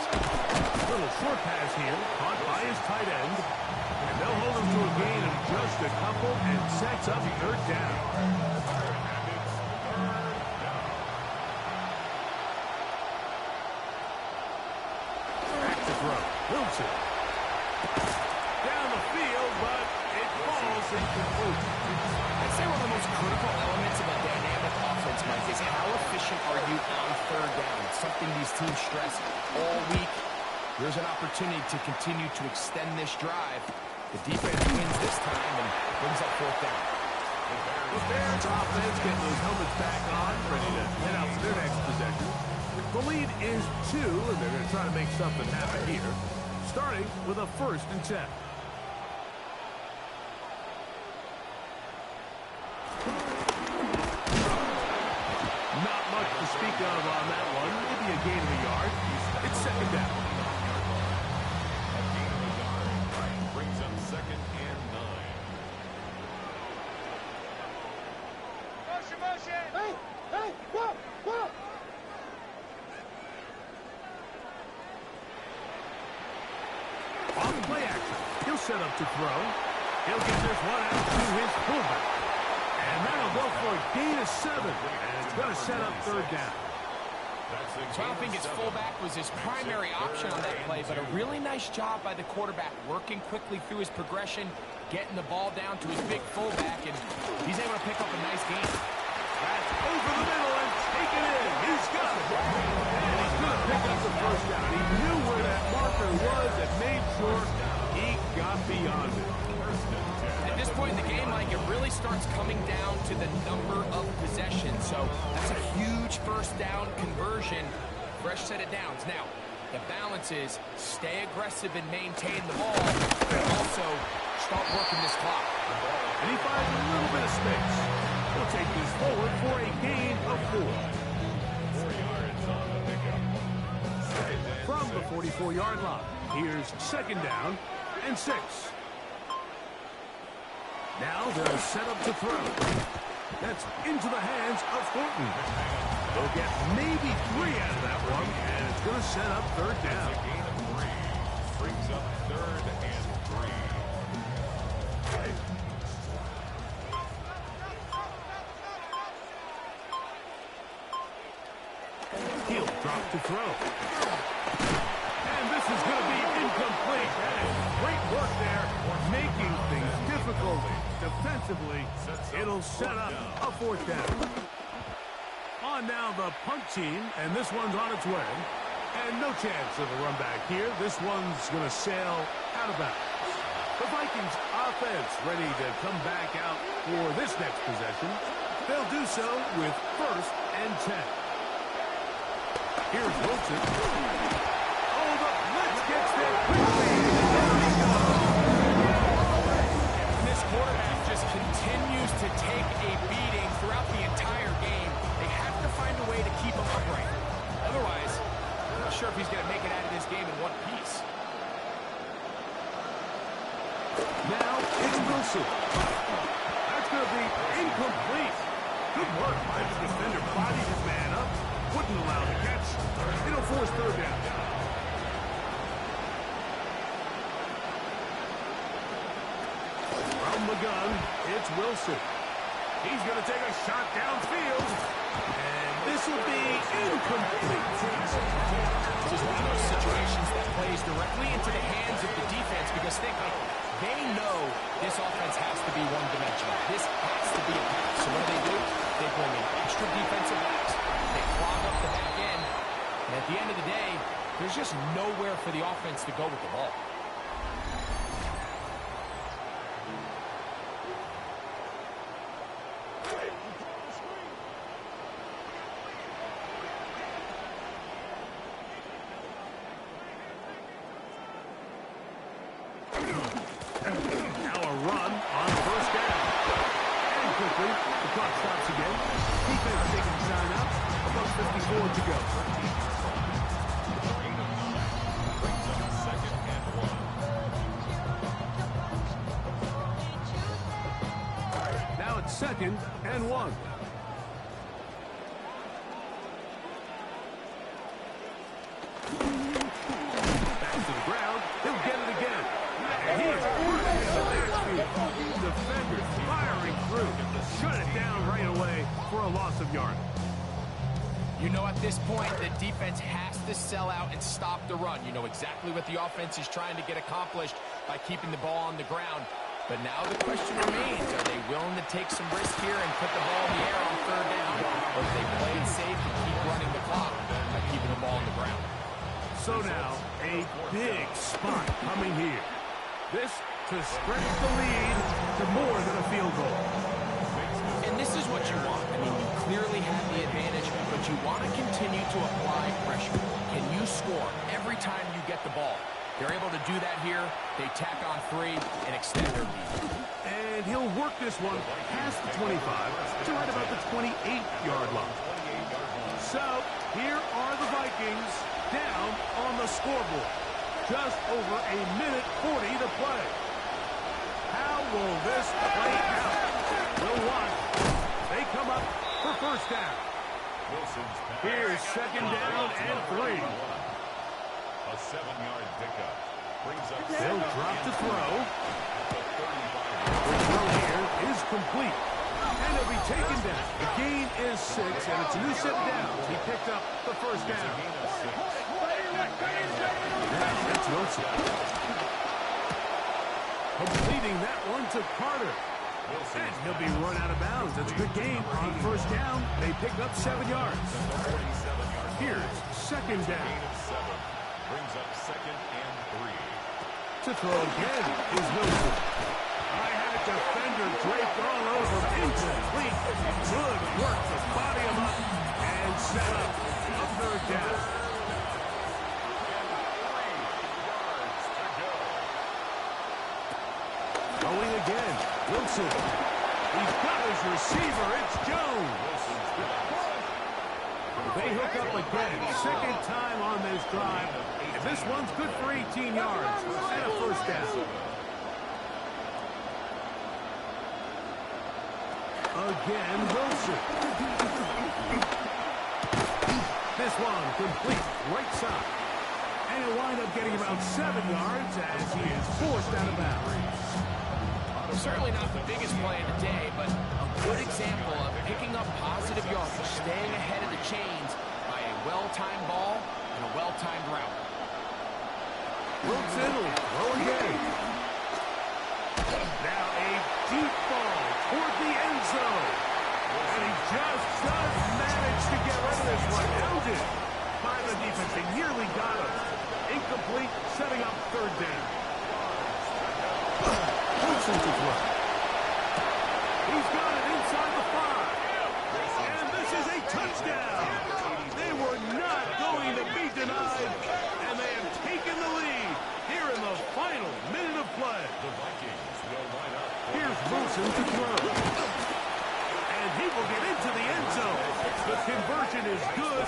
[SPEAKER 1] Little short pass here, caught by his tight end. And they'll hold him to a gain of just a couple and sets up 3rd down. Wilson. Down the field, but it falls incomplete.
[SPEAKER 3] I'd say one of the most critical elements of a dynamic offense, Mike, is how efficient are you on 3rd down. It's something these teams stress all week. There's an opportunity to continue to extend this drive. The defense wins this time and brings up 4th down.
[SPEAKER 1] The Bears offense getting those helmets back on, ready to head out for their next possession. The lead is 2, and they're going to try to make something happen here, starting with a 1st and 10. Not much to speak of on that one. Maybe a gain of a yard. It's 2nd down.
[SPEAKER 2] A gain of a yard brings up 2nd and 9.
[SPEAKER 4] Motion!
[SPEAKER 5] Hey, whoa!
[SPEAKER 1] On play action, he'll set up to throw. He'll get this one out to his fullback. And that'll go for a gain of 7. And it's going to set up 3rd down.
[SPEAKER 3] So I don't think his fullback was his primary option on that play, but a really nice job by the quarterback working quickly through his progression, getting the ball down to his big fullback, and he's able to pick up a nice gain.
[SPEAKER 1] That's over the middle and taken in. He's got it. And he's going to pick up the 1st down. He knew where that marker was and made sure he got beyond it.
[SPEAKER 3] At this point in the game, Mike, it really starts coming down to the number of possessions. So that's a huge 1st down conversion. Fresh set of downs. Now, the balance is stay aggressive and maintain the ball, but also start working this clock.
[SPEAKER 1] And he finds a little bit of space. will take this forward for a gain of 4.
[SPEAKER 2] 4 yards on the pickup.
[SPEAKER 1] From the 44-yard line, here's second down and 6. Now they'll set up to throw. That's into the hands of Thornton. They'll get maybe 3 out of that one, and it's going to set up third down.
[SPEAKER 2] A gain of 3 brings up 3rd and 3.
[SPEAKER 1] He'll drop to throw. And this is going to be incomplete. That is great work there, making things difficult defensively. It'll set up a 4th down. On now the punt team, and this one's on its way. And no chance of a run back here. This one's going to sail out of bounds. The Vikings offense ready to come back out for this next possession. They'll do so with 1st and 10. Here's Wilson. Oh, the blitz gets there quickly. There he goes.
[SPEAKER 3] This quarterback just continues to take a beating throughout the entire game. They have to find a way to keep him upright. Otherwise, I'm not sure if he's going to make it out of this game in one piece.
[SPEAKER 1] Now it's Wilson. That's going to be incomplete. Good work by the defender. Bodied his man up. Wouldn't allow the catch. It'll force 3rd down. From the gun, it's Wilson. He's going to take a shot downfield. And this will be incomplete.
[SPEAKER 3] This is one of those situations that plays directly into the hands of the defense because they know this offense has to be one-dimensional. This has to be a pass. So what do? They bring in extra defensive backs. They clog up the back end. And at the end of the day, there's just nowhere for the offense to go with the ball.
[SPEAKER 1] Now a run on 1st down. And quickly, the clock stops again. Defense taking time out. About 54 to go.
[SPEAKER 2] Gain of 9 brings up 2nd and 1.
[SPEAKER 1] Now it's 2nd and 1. Back to the ground. He'll get it again. And he is working in the backfield. Defenders firing through. Shut it down right away for a loss of yardage.
[SPEAKER 3] You know at this point, the defense has to sell out and stop the run. You know exactly what the offense is trying to get accomplished by keeping the ball on the ground. But now the question remains, are they willing to take some risk here and put the ball in the air on 3rd down? Or do they play it safe and keep running the clock by keeping the ball on the ground?
[SPEAKER 1] So now, a big spot coming here. This to stretch the lead to more than a field goal.
[SPEAKER 3] And this is what you want. I mean, you clearly have the advantage, but you want to continue to apply pressure. Can you score every time you get the ball? They're able to do that here. They tack on 3 and extend their lead.
[SPEAKER 1] And he'll work this one past the 25 to right about the 28-yard line. So here are the Vikings down on the scoreboard. Just over a minute 40 to play. How will this play out? We'll watch. They come up for 1st down. Here's 2nd down and 3.
[SPEAKER 2] A 7-yard pickup brings up.
[SPEAKER 1] They'll drop to throw.
[SPEAKER 2] The 35.
[SPEAKER 1] The throw here is complete. And he'll be taken down. The gain is 6, and it's a new set down. He picked up the 1st down.
[SPEAKER 2] Gain of 6.
[SPEAKER 1] That's Wilson. Completing that one to Carter. And he'll be run out of bounds. That's a good game on 1st down. They pick up 7 yards.
[SPEAKER 2] 47-yard.
[SPEAKER 1] Here's 2nd down.
[SPEAKER 2] Gain of 7 brings up 2nd and 3.
[SPEAKER 1] To throw again is Wilson. I had a defender draped all over him. Incomplete. Good work to body him up and set up a 3rd down. Going again. Wilson. He's got his receiver. It's Jones. They hook up again. Second time on this drive. And this one's good for 18 yards and a first down. Again, Wilson. This one complete right side. And he'll wind up getting about 7 yards as he is forced out of bounds.
[SPEAKER 3] Certainly not the biggest play of the day, but a good example of picking up positive yardage, staying ahead of the chains by a well-timed ball and a well-timed route.
[SPEAKER 1] Wilson will throw again. Now a deep ball toward the end zone. And he just does manage to get rid of this one. Hounded by the defense. They nearly got him. Incomplete, setting up third down. Wilson to throw. He's got it inside the 5. And this is a touchdown. They were not going to be denied. And they have taken the lead here in the final minute of play.
[SPEAKER 2] The Vikings will line up.
[SPEAKER 1] Here's Wilson to throw. And he will get into the end zone. The conversion is good,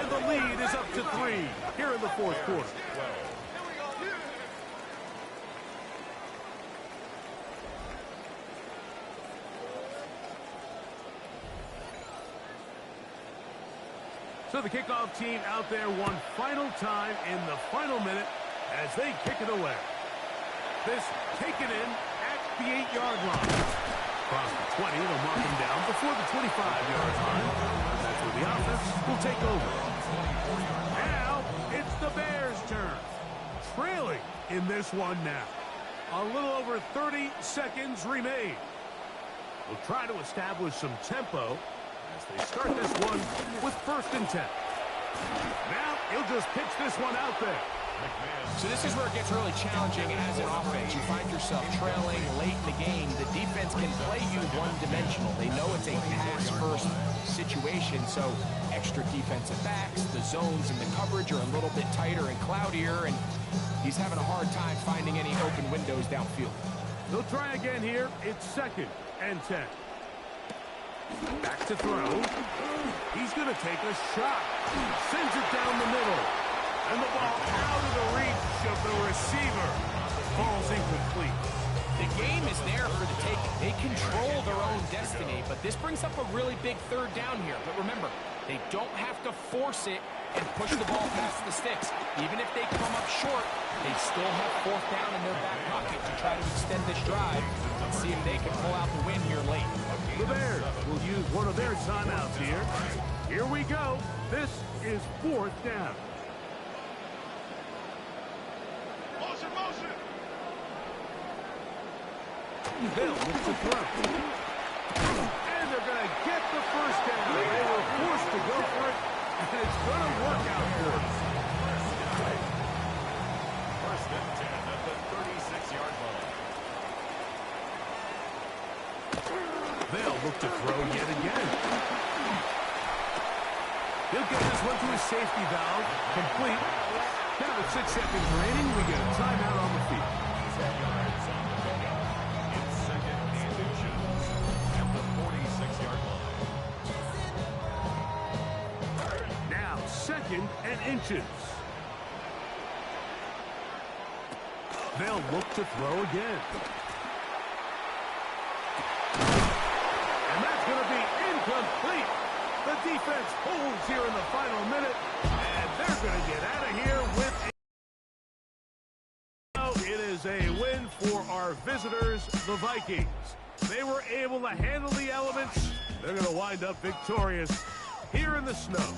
[SPEAKER 1] and the lead is up to 3 here in the fourth quarter. So the kickoff team out there one final time in the final minute as they kick it away. This taken in at the 8-yard line. Across the 20, they'll mark him down before the 25-yard line. That's where the offense will take over. Now, it's the Bears' turn. Trailing in this one now. A little over 30 seconds remain. We'll try to establish some tempo as they start this one with 1st and 10. Now, he'll just pitch this one out there.
[SPEAKER 3] So this is where it gets really challenging as an offense. You find yourself trailing late in the game. The defense can play you one-dimensional. They know it's a pass-first situation, so extra defensive backs, the zones and the coverage are a little bit tighter and cloudier, and he's having a hard time finding any open windows downfield.
[SPEAKER 1] They'll try again here. It's 2nd and 10. Back to throw. He's going to take a shot. Sends it down the middle. And the ball out of the reach of the receiver. Ball's incomplete.
[SPEAKER 3] The game is there for the taking. They control their own destiny, but this brings up a really big 3rd down here. But remember, they don't have to force it and push the ball past the sticks. Even if they come up short, they still have 4th down in their back pocket to try to extend this drive and see if they can pull out the win here late.
[SPEAKER 1] The Bears will use one of their timeouts here. Here we go. This is 4th down. They'll look to throw. And they're going to get the 1st down. They were forced to go for it, and it's going to work out for them.
[SPEAKER 2] 1st and 10 at the 36-yard line.
[SPEAKER 1] They'll look to throw yet again. He'll get this one to his safety valve. Complete. Down with 6 seconds remaining, we get a timeout on the field. And inches. They'll look to throw again. And that's going to be incomplete. The defense holds here in the final minute, and they're going to get out of here with it is a win for our visitors, the Vikings. They were able to handle the elements. They're going to wind up victorious here in the snow.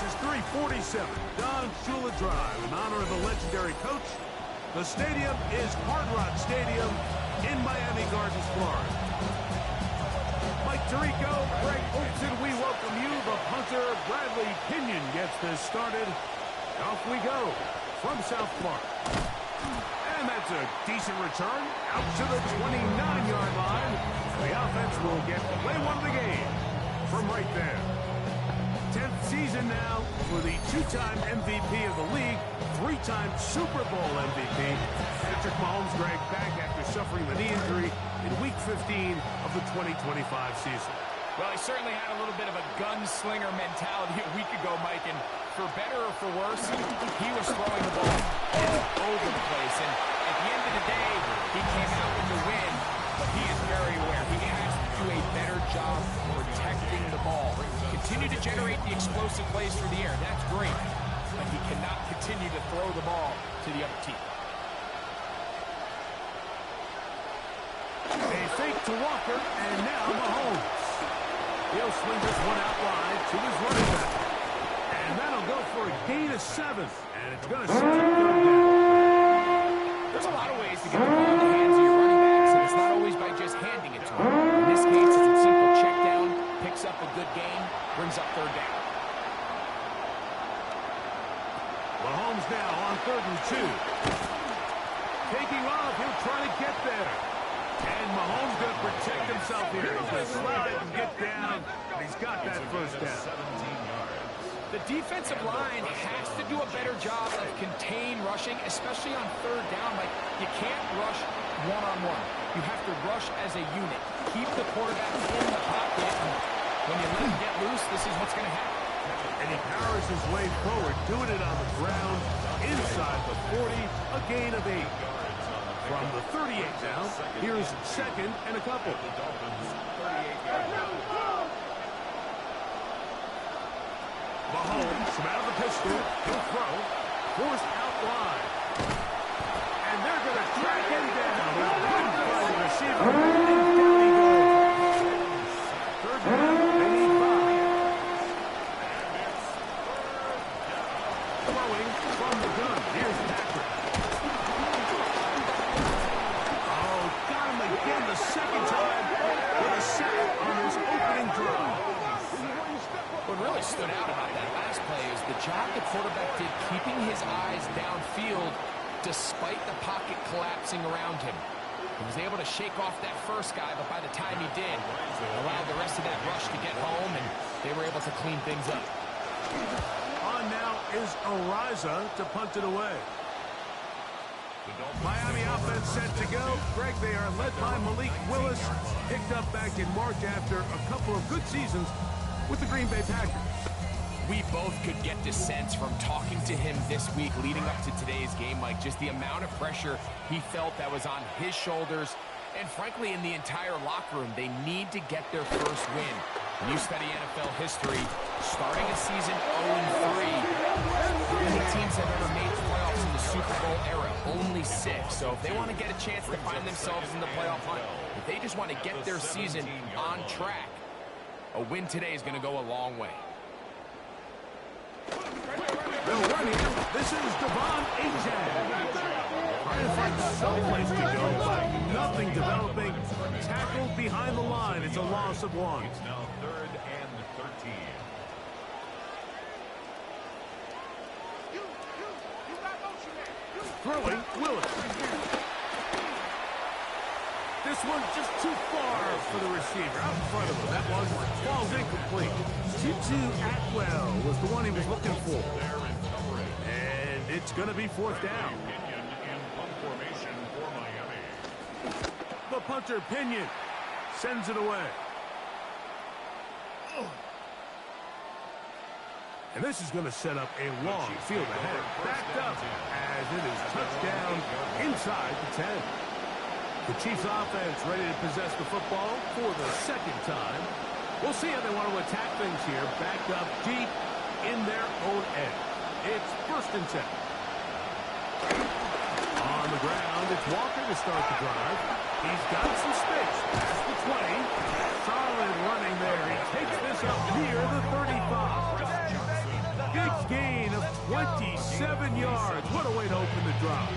[SPEAKER 1] This is 347 Don Shula Drive in honor of the legendary coach. The stadium is Hard Rock Stadium in Miami Gardens, Florida. Mike Tirico, Greg Olson, we welcome you. The punter, Bradley Pinion, gets this started. Off we go from South Florida. And that's a decent return out to the 29-yard line. The offense will get play one of the game from right there. 10th season now for the two-time MVP of the league, three-time Super Bowl MVP. Patrick Mahomes, Greg, back after suffering the knee injury in Week 15 of the 2025 season.
[SPEAKER 3] Well, he certainly had a little bit of a gunslinger mentality a week ago, Mike, and for better or for worse, he was throwing the ball all over the place. And at the end of the day, he came out with the win, but he is very aware. He has to do a better job protecting the ball. Continue to generate the explosive plays through the air. That's great, but he cannot continue to throw the ball to the other team.
[SPEAKER 1] A fake to Walker, and now Mahomes. He'll swing this one out wide to his running back. And that'll go for a gain of 7. And it's going to set up third down.
[SPEAKER 3] There's a lot of ways to get the ball in the hands of your running backs, and it's not always by just handing it to him. In this case, it's a simple check down, picks up a good gain, brings up third down.
[SPEAKER 1] Mahomes now on 3rd and 2. Taking off, he'll try to get there. And Mahomes going to protect himself here. He's going to slide and get down. And he's got that first down.
[SPEAKER 3] The defensive line has to do a better job of contain rushing, especially on third down. Like, you can't rush one-on-one. You have to rush as a unit. Keep the quarterback in the pocket. When you let him get loose, this is what's going to happen.
[SPEAKER 1] And he powers his way forward, doing it on the ground, inside the 40, a gain of 8. From the 38 now, here's second and a couple. Mahomes from out of the pistol, he'll throw, forced out wide. And they're going to track him down. He couldn't find the receiver, and down he goes. Third down, they need 5. Throwing from the gun, here's Patrick. Oh, got him again the second time with a sack on his opening drive.
[SPEAKER 3] What really stood out about that last play is the job the quarterback did keeping his eyes downfield despite the pocket collapsing around him. He was able to shake off that first guy, but by the time he did, allowed the rest of that rush to get home, and they were able to clean things up.
[SPEAKER 1] On now is Ariza to punt it away. Miami offense set to go. Greg, they are led by Malik Willis, picked up back in March after a couple of good seasons with the Green Bay Packers.
[SPEAKER 3] We both could get the sense from talking to him this week leading up to today's game, like just the amount of pressure he felt that was on his shoulders. And frankly, in the entire locker room, they need to get their first win. When you study NFL history, starting a season 0-3, many teams have ever made the playoffs in the Super Bowl era, only 6. So if they want to get a chance to find themselves in the playoff hunt, if they just want to get their season on track, a win today is going to go a long way.
[SPEAKER 1] They're running. This is Devon Achane. Trying to find someplace to go, but nothing developing. Tackled behind the line. It's a loss of 1.
[SPEAKER 2] It's now 3rd and 13.
[SPEAKER 1] Throwing, Willis. This one just too far for the receiver. Out in front of him. That one falls incomplete. Tutu Atwell was the one he was looking for. And it's going to be 4th down. The punter, Pinion, sends it away. And this is going to set up a long field ahead. Backed up as it is touchdown inside the 10. The Chiefs offense ready to possess the football for the second time. We'll see how they want to attack things here. Backed up deep in their own end. It's 1st and 10. On the ground, it's Walker to start the drive. He's got some space. Past the 20. Solid running there. He takes this up near the 35. Big gain of 27 yards. What a way to open the drive.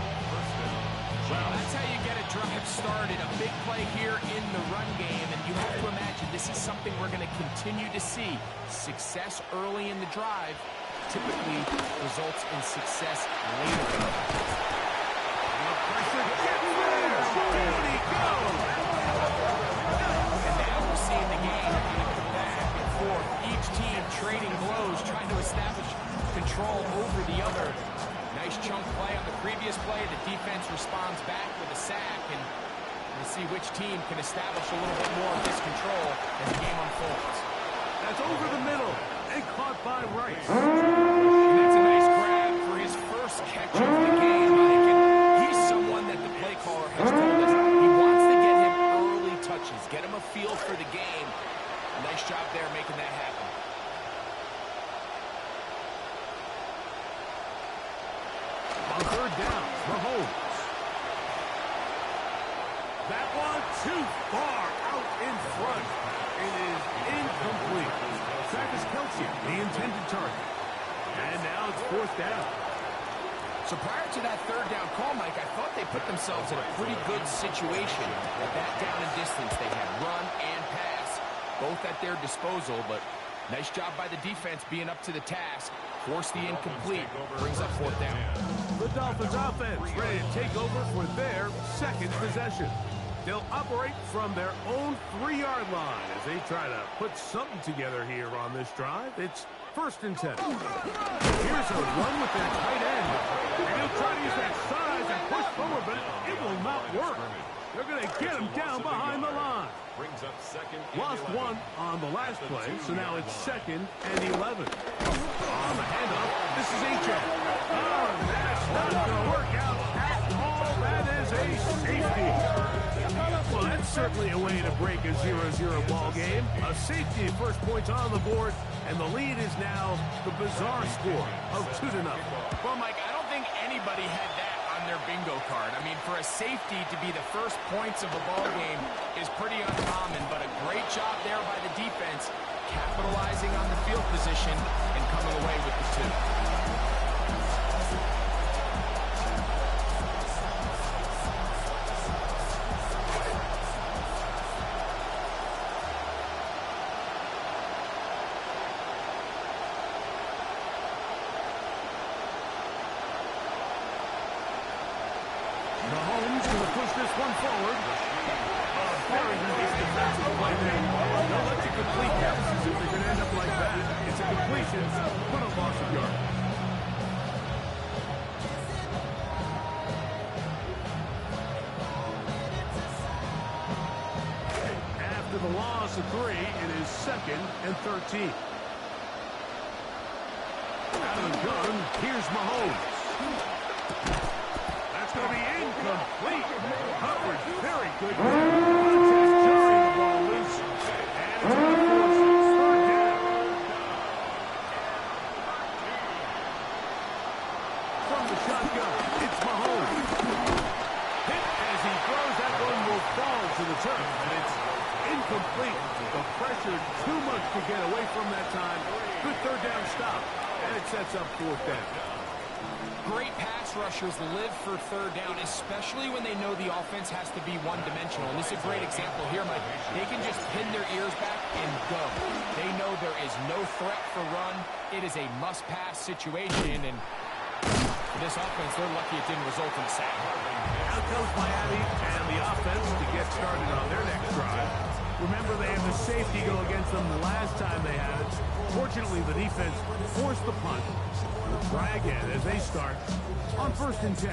[SPEAKER 3] Well, that's how you get a drive started. A big play here in the run game, and you have to imagine this is something we're going to continue to see. Success early in the drive typically results in success later.
[SPEAKER 1] The pressure gets there. Down he goes.
[SPEAKER 3] And now we're seeing the game back and forth. Each team trading blows, trying to establish control over the other. Nice chunk play on the previous play. The defense responds back with a sack, and we'll see which team can establish a little bit more of this control as the game unfolds.
[SPEAKER 1] That's over the middle and caught by Rice.
[SPEAKER 3] And that's a nice grab for his first catch of the game. He's someone that the play caller has told us he wants to get him early touches, get him a feel for the game. Nice job there making that happen.
[SPEAKER 1] On 3rd down, Mahomes. That one too far out in front. It is incomplete. Travis Kelce, the intended target. And now it's 4th down.
[SPEAKER 3] So prior to that 3rd down call, Mike, I thought they put themselves in a pretty good situation. At that down and distance, they had run and pass, both at their disposal, but nice job by the defense being up to the task. Force the incomplete, brings up 4th down.
[SPEAKER 1] The Dolphins offense ready to take over for their second possession. They'll operate from their own 3-yard line as they try to put something together here on this drive. It's 1st and 10. Here's a run with their tight end. And he'll try to use that size and push forward, but it will not work. They're going to get him down behind the line. Lost 1 on the last play, so now it's 2nd and 11. On the handoff, this is H.A. Oh, that's not going to work out at all. That is a safety. Well, that's certainly a way to break a 0-0 ball game. A safety, first points on the board, and the lead is now the bizarre score of 2-0.
[SPEAKER 3] Well, Mike, I don't think anybody had that on their bingo card. I mean, for a safety to be the first points of a ball game is pretty uncommon, but a great job there by the defense, capitalizing on the field position and coming away with the 2.
[SPEAKER 1] Mahomes going to push this one forward. Very nice defensive play there. They'll let you complete passes if they're going to end up like that. It's a completion, but a loss of yards. After the loss of 3, it is 2nd and 13. Out of the gun, here's Mahomes. Going to be incomplete. Coverage very good. Just jarring the ball loose. And it's going to force 3rd down. From the shotgun, it's Mahomes. Hit as he throws. That one will fall to the turf. And it's incomplete. The pressure too much to get away from that time. Good 3rd down stop. And it sets up 4th down.
[SPEAKER 3] Great pass rushers live for 3rd down, especially when they know the offense has to be one-dimensional. And this is a great example here, Mike. They can just pin their ears back and go. They know there is no threat for run. It is a must-pass situation, and for this offense, they're lucky it didn't result in a sack.
[SPEAKER 1] Out comes Miami and the offense to get started on their next drive. Remember, they had the safety go against them the last time they had it. Fortunately, the defense forced the punt. We'll try again as they start on 1st and 10.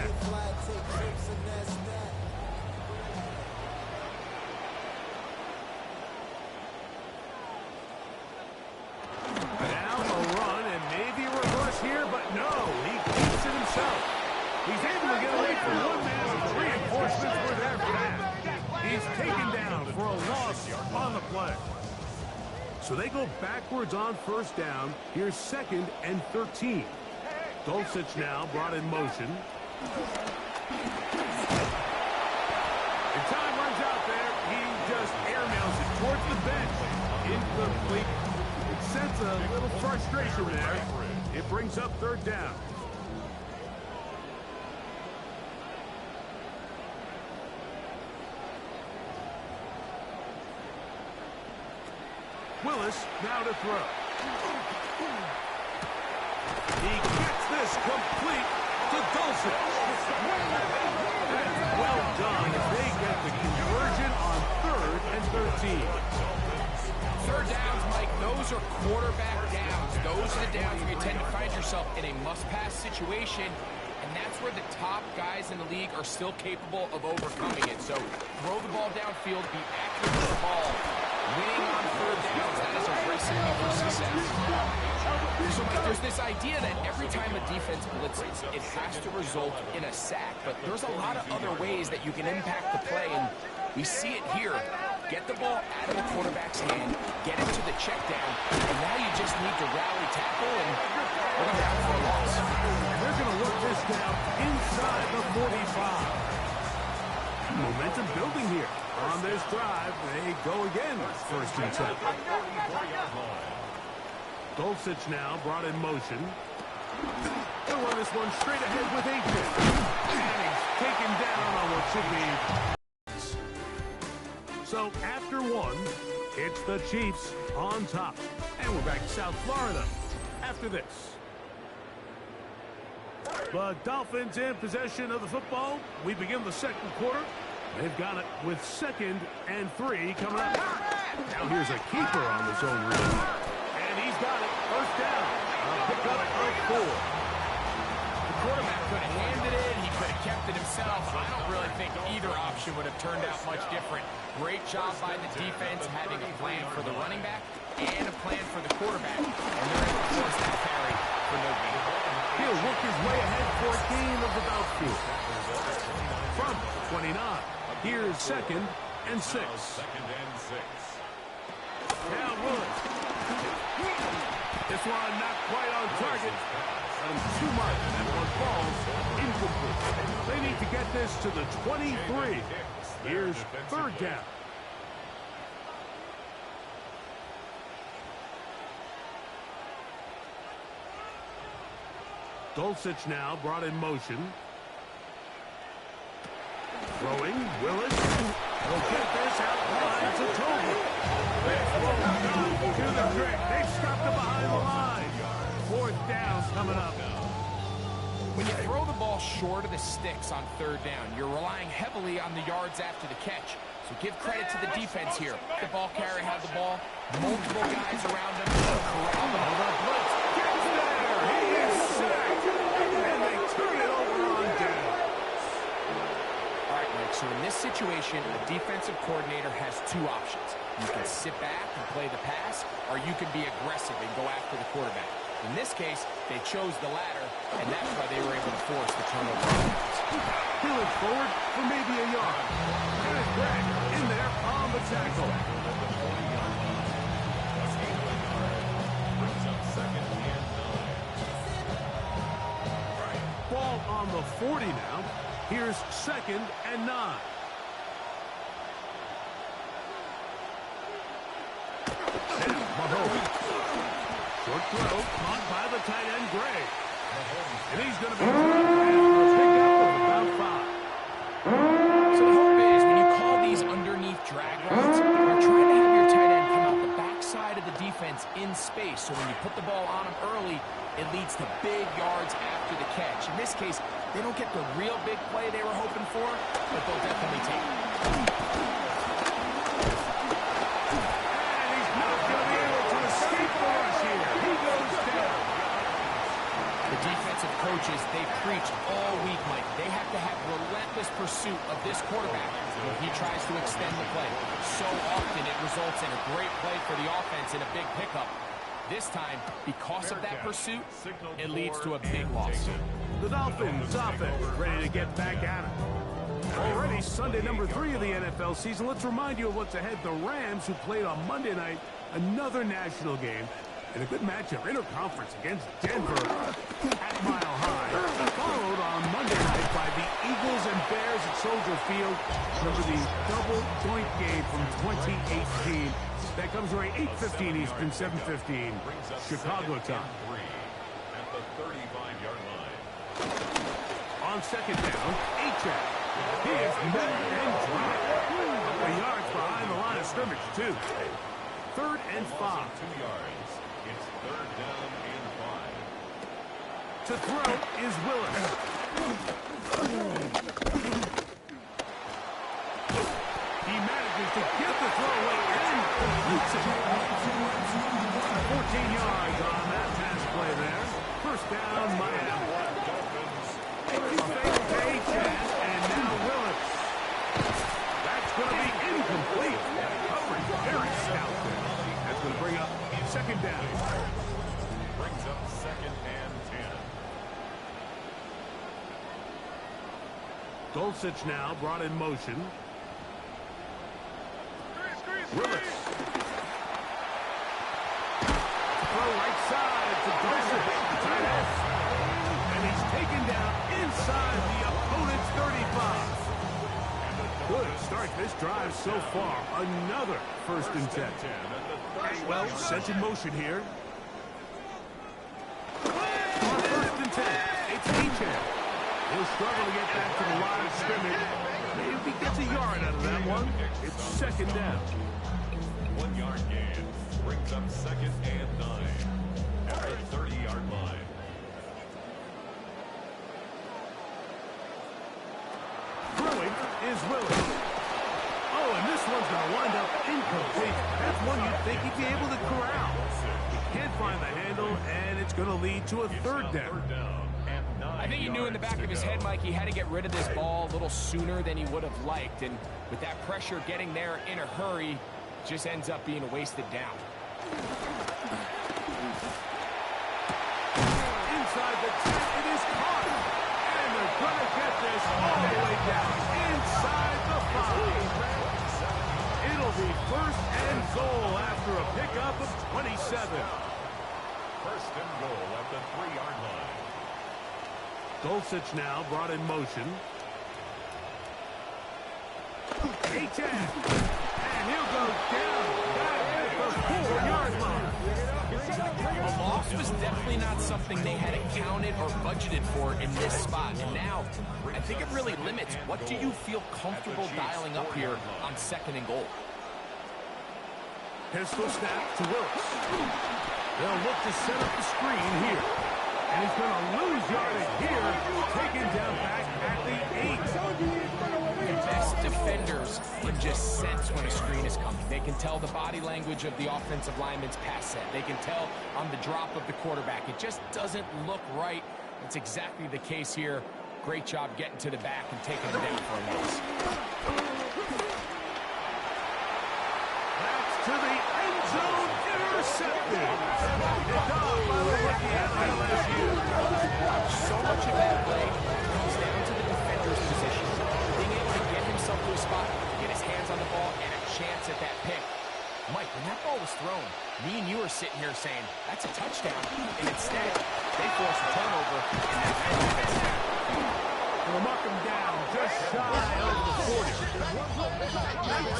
[SPEAKER 1] Now a run and maybe a reverse here, but no, he keeps it himself. He's able to get away from one man. Reinforcements were there for that. He's taken down for a loss on the play. So they go backwards on 1st down. Here's 2nd and 13. Dulcich now brought in motion. And time runs out there. He just airmails it towards the bench. Incomplete. It sends a little frustration there. It brings up 3rd down. Willis now to throw. He gets this complete to Dulcich. That's well done as they get the conversion on 3rd and 13.
[SPEAKER 3] 3rd downs, Mike, those are quarterback downs. Those are the downs where you tend to find yourself in a must-pass situation, and that's where the top guys in the league are still capable of overcoming it. So throw the ball downfield, be accurate with the ball. Winning on 3rd downs, that is a recipe for success. So there's this idea that every time a defense blitzes, it has to result in a sack. But there's a lot of other ways that you can impact the play, and we see it here. Get the ball out of the quarterback's hand, get it to the check down, and now you just need to rally tackle, and we're going down for a loss.
[SPEAKER 1] They're going to work this down inside the 45. Momentum building here. On this drive, they go again. 1st and 10. Dulcich now brought in motion. They'll run this one straight ahead with Aiken. And he's taken down on what should be. So after 1, it's the Chiefs on top. And we're back to South Florida after this. The Dolphins in possession of the football. We begin the 2nd quarter. They've got it with 2nd and 3 coming up. Now here's a keeper on the zone read. And he's got it. First down. A pickup of 4.
[SPEAKER 3] The quarterback could have handed it. He could have kept it himself. I don't really think either option would have turned out much different. Great job by the defense having a plan for the running back and a plan for the quarterback. And they're able to force that carry for no gain.
[SPEAKER 1] He'll work his way ahead for a gain of about 4. From 29. Here's 2nd and 6. Now Willis. This one not quite on target. Too much, and one falls incomplete. They need to get this to the 23. Here's 3rd down. Dulcich now brought in motion. Throwing, Willis. Will get this out line to Toby. This will not do the trick. They've stopped it behind the line. 4th down coming up.
[SPEAKER 3] When you throw the ball short of the sticks on 3rd down, you're relying heavily on the yards after the catch. So give credit to the defense here. The ball carrier had the ball. Multiple guys around him. Corral them.
[SPEAKER 1] The blitz gets there. He is sacked. And they turn it over on down.
[SPEAKER 3] All right, Mike, so in this situation, a defensive coordinator has 2 options. You can sit back and play the pass, or you can be aggressive and go after the quarterback. In this case, they chose the latter, and that's why they were able to force the turnover.
[SPEAKER 1] Peeling forward for maybe a yard. There's Greg in there on the tackle. Ball on the 40 now. Here's 2nd and 9. Now Mahomes. Short throw, caught by the tight end, Gray. And he's going to be after a pickup of about 5.
[SPEAKER 3] So the hope is when you call these underneath drag routes, you're trying to have your tight end come out the backside of the defense in space. So when you put the ball on him early, it leads to big yards after the catch. In this case, they don't get the real big play they were hoping for, but they'll definitely take it. Defensive coaches, they preached all week, Mike. They have to have relentless pursuit of this quarterback when he tries to extend the play. So often it results in a great play for the offense and a big pickup. This time, because of that pursuit, it leads to a big loss.
[SPEAKER 1] The Dolphins offense ready to get back at it. Already Sunday number 3 of the NFL season. Let's remind you of what's ahead. The Rams, who played on Monday night, another national game. And a good matchup, interconference against Denver at Mile High. Followed on Monday night by the Eagles and Bears at Soldier Field. Remember the double-point game from 2018. That comes right 8:15 Eastern, 7:15 Chicago time.
[SPEAKER 2] At the 35-yard line.
[SPEAKER 1] On 2nd down, Achek. He is met and dropped. A couple of yards behind the line of scrimmage, too. 3rd and 5.
[SPEAKER 2] 2 yards. It's 3rd down and 5.
[SPEAKER 1] To throw is Willis. He manages to get the throw away and completes it. 14 yards on that pass play there. First down, Miami. A fake to Achek, and now Willis. That's going to be incomplete. Coverage very stout there. That's going to bring up 2nd down.
[SPEAKER 2] Brings up 2nd and 10.
[SPEAKER 1] Dulcich now brought in motion. Willis. Throw right side to Dulcich. Tight end. And he's taken down inside the opponent's 35. Good start this drive so far. Another 1st and 10. Well, set in motion here. On 1st and 10, it's Achek. He'll struggle to get back to the line of scrimmage. Maybe if he gets a yard out of that one, it's 2nd down.
[SPEAKER 2] 1 yard gain. Brings up 2nd and 9. At the 30-yard line.
[SPEAKER 1] Throwing is Willis. Oh, and this one's going to wind up incomplete. That's one you'd think he'd be able to corral. Can't find the handle, and it's going to lead to a third down.
[SPEAKER 3] I think he knew in the back of his head, Mike, he had to get rid of this ball a little sooner than he would have liked. And with that pressure getting there in a hurry, just ends up being a wasted down.
[SPEAKER 1] Inside the 10, it is caught. And they're going to get this all the way down inside the 5. It'll be first and goal after a pickup of 27.
[SPEAKER 2] First and goal at the 3-yard line.
[SPEAKER 1] Dulcich now brought in motion. A-10. And he'll go down back at the 4-yard line.
[SPEAKER 3] A loss was definitely not something they had accounted or budgeted for in this spot. And now, I think it really limits what do you feel comfortable dialing up here on second and goal.
[SPEAKER 1] Pistol snap to Wilkes. They'll look to set up the screen here. And he's going to lose yardage here, taken down back at the 8.
[SPEAKER 3] The best defenders can just sense when a screen is coming. They can tell the body language of the offensive lineman's pass set. They can tell on the drop of the quarterback. It just doesn't look right. That's exactly the case here. Great job getting to the back and taking it down for a loss.
[SPEAKER 1] That's to the end zone, intercepted. Picked off by the rookie at LSU.
[SPEAKER 3] So much of that play comes down to the defender's position. Being able to get himself to a spot, get his hands on the ball, and a chance at that pick. Mike, when that ball was thrown, me and you are sitting here saying, that's a touchdown. And instead, they force a turnover, and that gets that.
[SPEAKER 1] They'll mark him down just shy of the 40.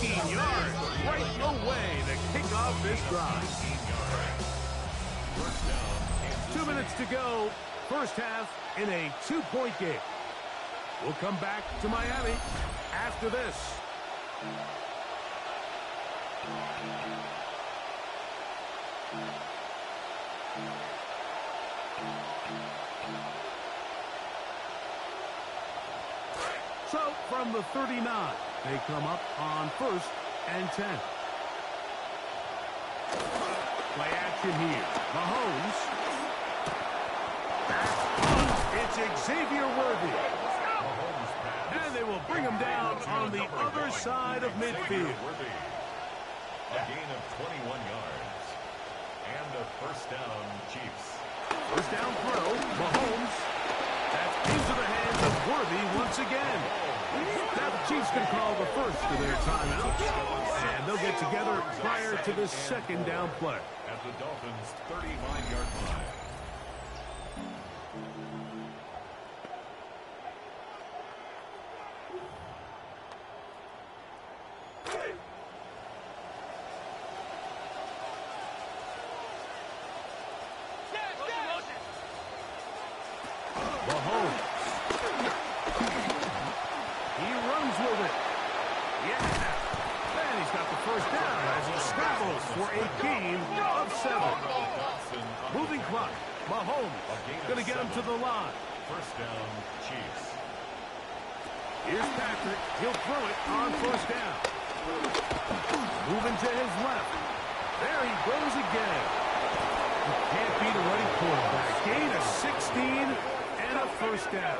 [SPEAKER 1] 19 yards right away to kick off this drive. 2 minutes to go. First half in a 2-point game. We'll come back to Miami after this. So from the 39, they come up on 1st and 10. Play action here. Mahomes. It's Xavier Worthy. And they will bring him down on the other side of midfield.
[SPEAKER 2] A gain of 21 yards. And a first down, Chiefs.
[SPEAKER 1] First down throw, Mahomes. That's into the hands of Worthy once again. Now the Chiefs can call the first of their timeouts. And they'll get together prior to this second down play.
[SPEAKER 2] At the Dolphins' 35-yard line.
[SPEAKER 1] Mahomes going to get him to the line.
[SPEAKER 2] First down, Chiefs.
[SPEAKER 1] Here's Patrick. He'll throw it on first down. Moving to his left. There he goes again. You can't beat a ready quarterback. Gain of 16 and a first down.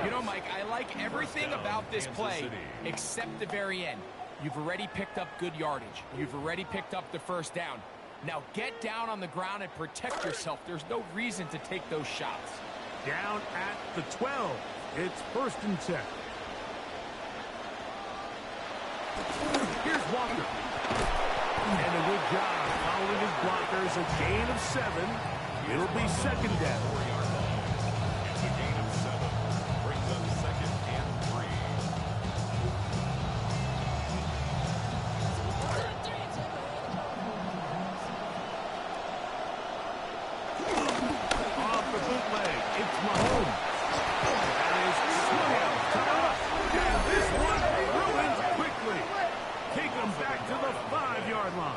[SPEAKER 3] You know, Mike, I like everything about this play except the very end. You've already picked up good yardage. You've already picked up the first down. Now get down on the ground and protect yourself. There's no reason to take those shots.
[SPEAKER 1] Down at the 12. It's 1st and 10. Here's Walker. And a good job following his blockers. A gain of 7. It'll be second down.
[SPEAKER 2] It's a gain of 7. Brings up 2nd and 3.
[SPEAKER 1] Off the bootleg, it's Mahomes. That is swung out to the left. And this one ruins quickly. Take him back to the 5-yard line.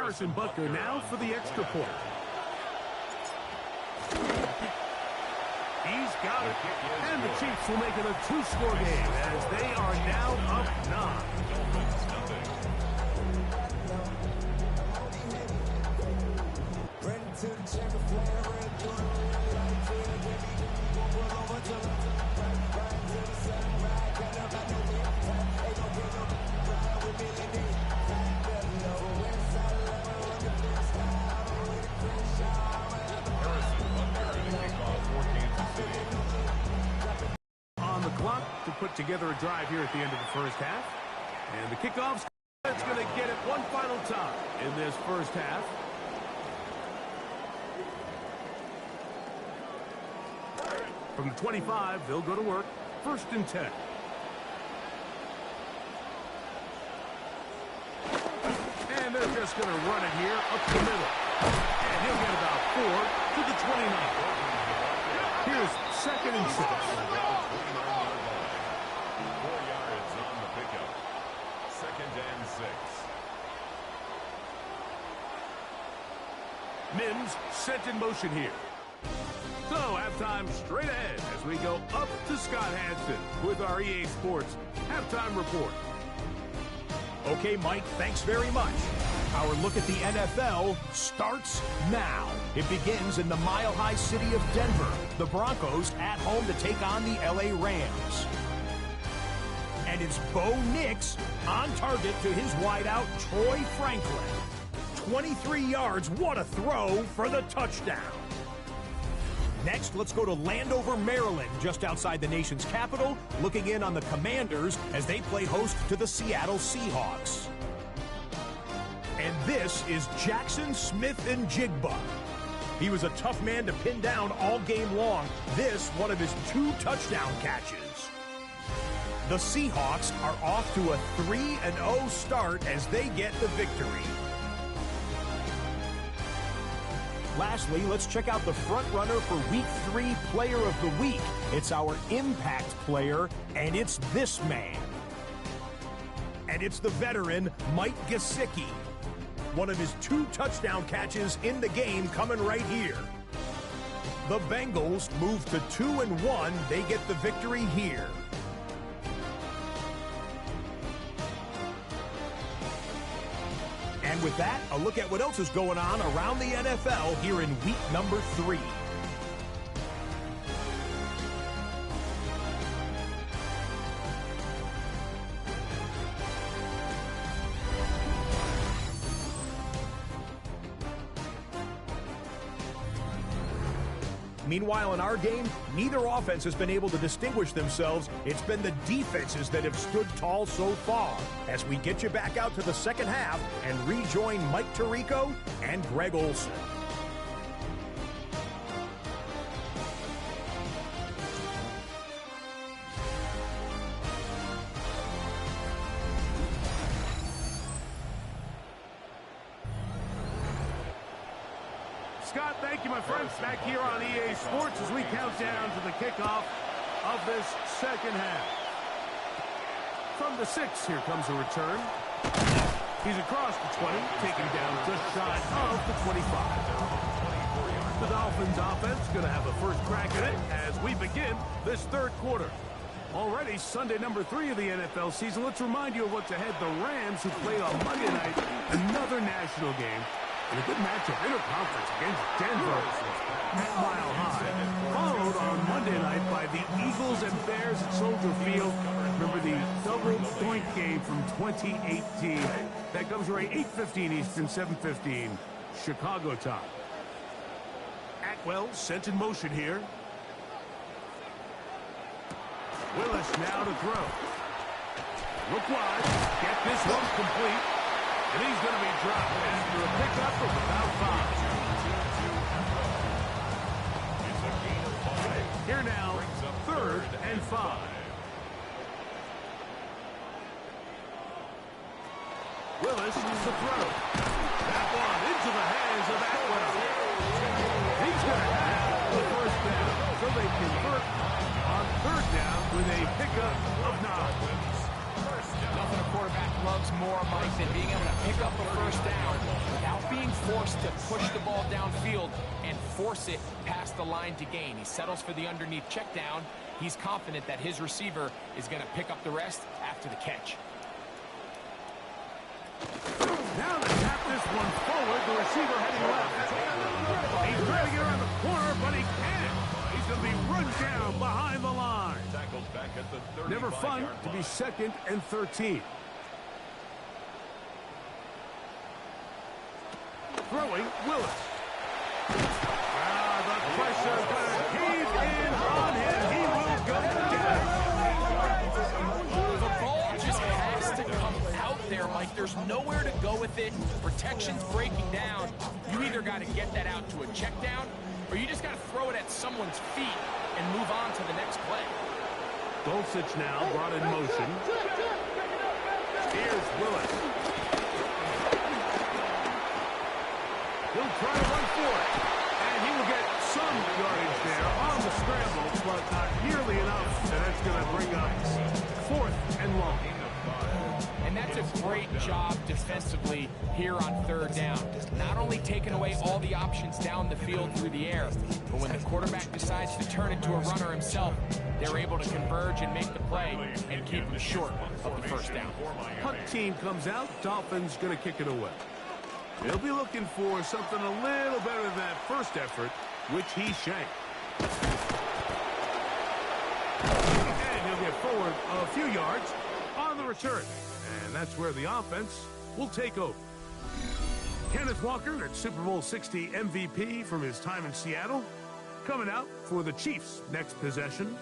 [SPEAKER 1] Harrison Butker now for the extra point. He's got it. And the Chiefs will make it a 2-score game as they are now up 9. On the clock to put together a drive here at the end of the first half. And the kickoff's going to get it one final time in this first half. From the 25, they'll go to work. 1st and 10. And they're just going to run it here up the middle. And he'll get about 4 to the 29. Here's 2nd and 6.
[SPEAKER 2] 4 yards on the pickup. 2nd and 6.
[SPEAKER 1] Mims set in motion here. So, halftime straight ahead as we go up to Scott Hansen with our EA Sports halftime report.
[SPEAKER 6] Okay, Mike, thanks very much. Our look at the NFL starts now. It begins in the mile-high city of Denver. The Broncos at home to take on the LA Rams. And it's Bo Nix on target to his wideout, Troy Franklin. 23 yards, what a throw for the touchdown. Next, let's go to Landover, Maryland, just outside the nation's capital, looking in on the Commanders as they play host to the Seattle Seahawks. And this is Jackson Smith-Njigba. He was a tough man to pin down all game long. This, one of his 2 touchdown catches. The Seahawks are off to a 3-0 start as they get the victory. Lastly, let's check out the front runner for Week 3 Player of the Week. It's our impact player, and it's this man. And it's the veteran, Mike Gesicki. One of his 2 touchdown catches in the game coming right here. The Bengals move to 2-1. They get the victory here. And with that, a look at what else is going on around the NFL here in week number 3. Meanwhile, in our game, neither offense has been able to distinguish themselves. It's been the defenses that have stood tall so far. As we get you back out to the second half and rejoin Mike Tirico and Greg Olson.
[SPEAKER 1] Scott, thank you, my friends. Back here on EA Sports as we count down to the kickoff of this second half. From the 6, here comes a return. He's across the 20, taken down just shy of the 25. The Dolphins offense going to have a first crack at it as we begin this third quarter. Already Sunday number 3 of the NFL season. Let's remind you of what's ahead. The Rams, who played on Monday night, another national game. And a good matchup, interconference against Denver at Mile High. Followed on Monday night by the Eagles and Bears at Soldier Field. Remember the double-point game from 2018. That comes right 8:15 Eastern, 7:15 Chicago time. Atwell sent in motion here. Willis now to throw. Look wide. Get this one complete. And he's going to be dropped after a pickup of about 5. Here now, 3rd and 5. Willis to throw. That one into the hands of Atwell. He's going to have the first down. So they convert on 3rd down with a pickup of 9.
[SPEAKER 3] Nothing a quarterback loves more, Mike, than being able to pick up a first down without being forced to push the ball downfield and force it past the line to gain. He settles for the underneath check down. He's confident that his receiver is going to pick up the rest after the catch.
[SPEAKER 1] Now to tap this one forward, the receiver heading left. He's trying to get around the corner, but he can't. He's going to be run down behind the line.
[SPEAKER 2] Tackled back at the 35-yard
[SPEAKER 1] Never fun to be 2nd and 13. Throwing, Willis. The pressure is going to cave in on him. He will go down.
[SPEAKER 3] The ball just has to come out there, Mike. There's nowhere to go with it. Protection's breaking down. You either got to get that out to a check down, or you just got to throw it at someone's feet and move on to the next play.
[SPEAKER 1] Dulcich now brought in motion. Here's Willis. He'll try to run for it. And he will get some yardage there on the scramble, but not nearly enough. And that's going to bring up 4th and long.
[SPEAKER 3] And that's a great job defensively here on 3rd down. Not only taking away all the options down the field through the air, but when the quarterback decides to turn into a runner himself, they're able to converge and make the play and keep him short of the first down.
[SPEAKER 1] Punt team comes out. Dolphins going to kick it away. He'll be looking for something a little better than that first effort, which he shanked. And he'll get forward a few yards on the return. And that's where the offense will take over. Kenneth Walker, at Super Bowl 60 MVP from his time in Seattle, coming out for the Chiefs' next possession.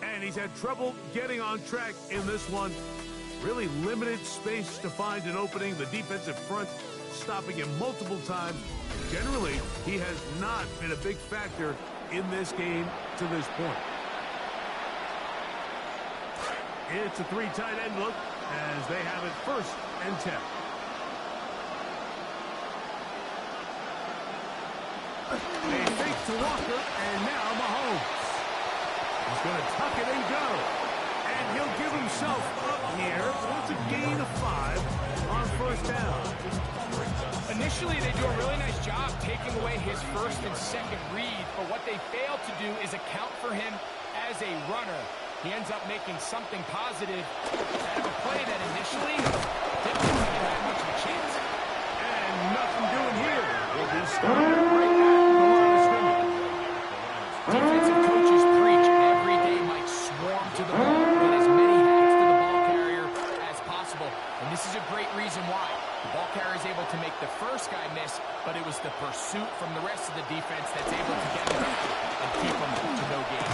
[SPEAKER 1] And he's had trouble getting on track in this one. Really limited space to find an opening. The defensive front stopping him multiple times. Generally, he has not been a big factor in this game to this point. It's a 3 tight end look as they have it 1st and 10. They fake to Walker, and now Mahomes. He's going to tuck it and go. And he'll give himself up here. It's a gain of 5 on 1st down.
[SPEAKER 3] Initially, they do a really nice job taking away his 1st and 2nd read, but what they fail to do is account for him as a runner. He ends up making something positive out of a play that initially didn't really have much of a chance.
[SPEAKER 1] And nothing doing here. Will be started right at the line of scrimmage.
[SPEAKER 3] Defensive coaches preach every day, Mike, swarm to the ball, put as many hats to the ball carrier as possible. And this is a great reason why. The ball carrier is able to make the first guy miss, but it was the pursuit from the rest of the defense that's able to get him and keep him to no gain.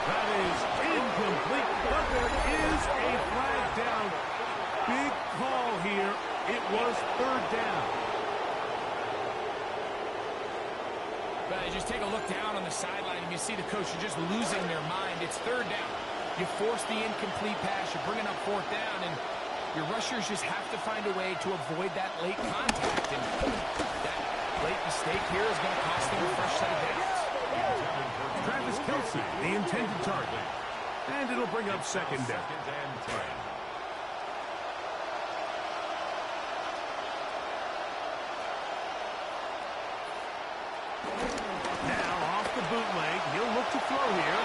[SPEAKER 1] That is incomplete, but there is a flag down. Big call here. It was 3rd down.
[SPEAKER 3] But just take a look down on the sideline, and you see the coach are just losing their mind. It's 3rd down. You force the incomplete pass. You're bringing up 4th down, and your rushers just have to find a way to avoid that late contact. And that late mistake here is going to cost them a fresh set of downs.
[SPEAKER 1] Travis Kelce, the intended target. And it'll bring up 2nd down. Now off the bootleg, he'll look to throw here.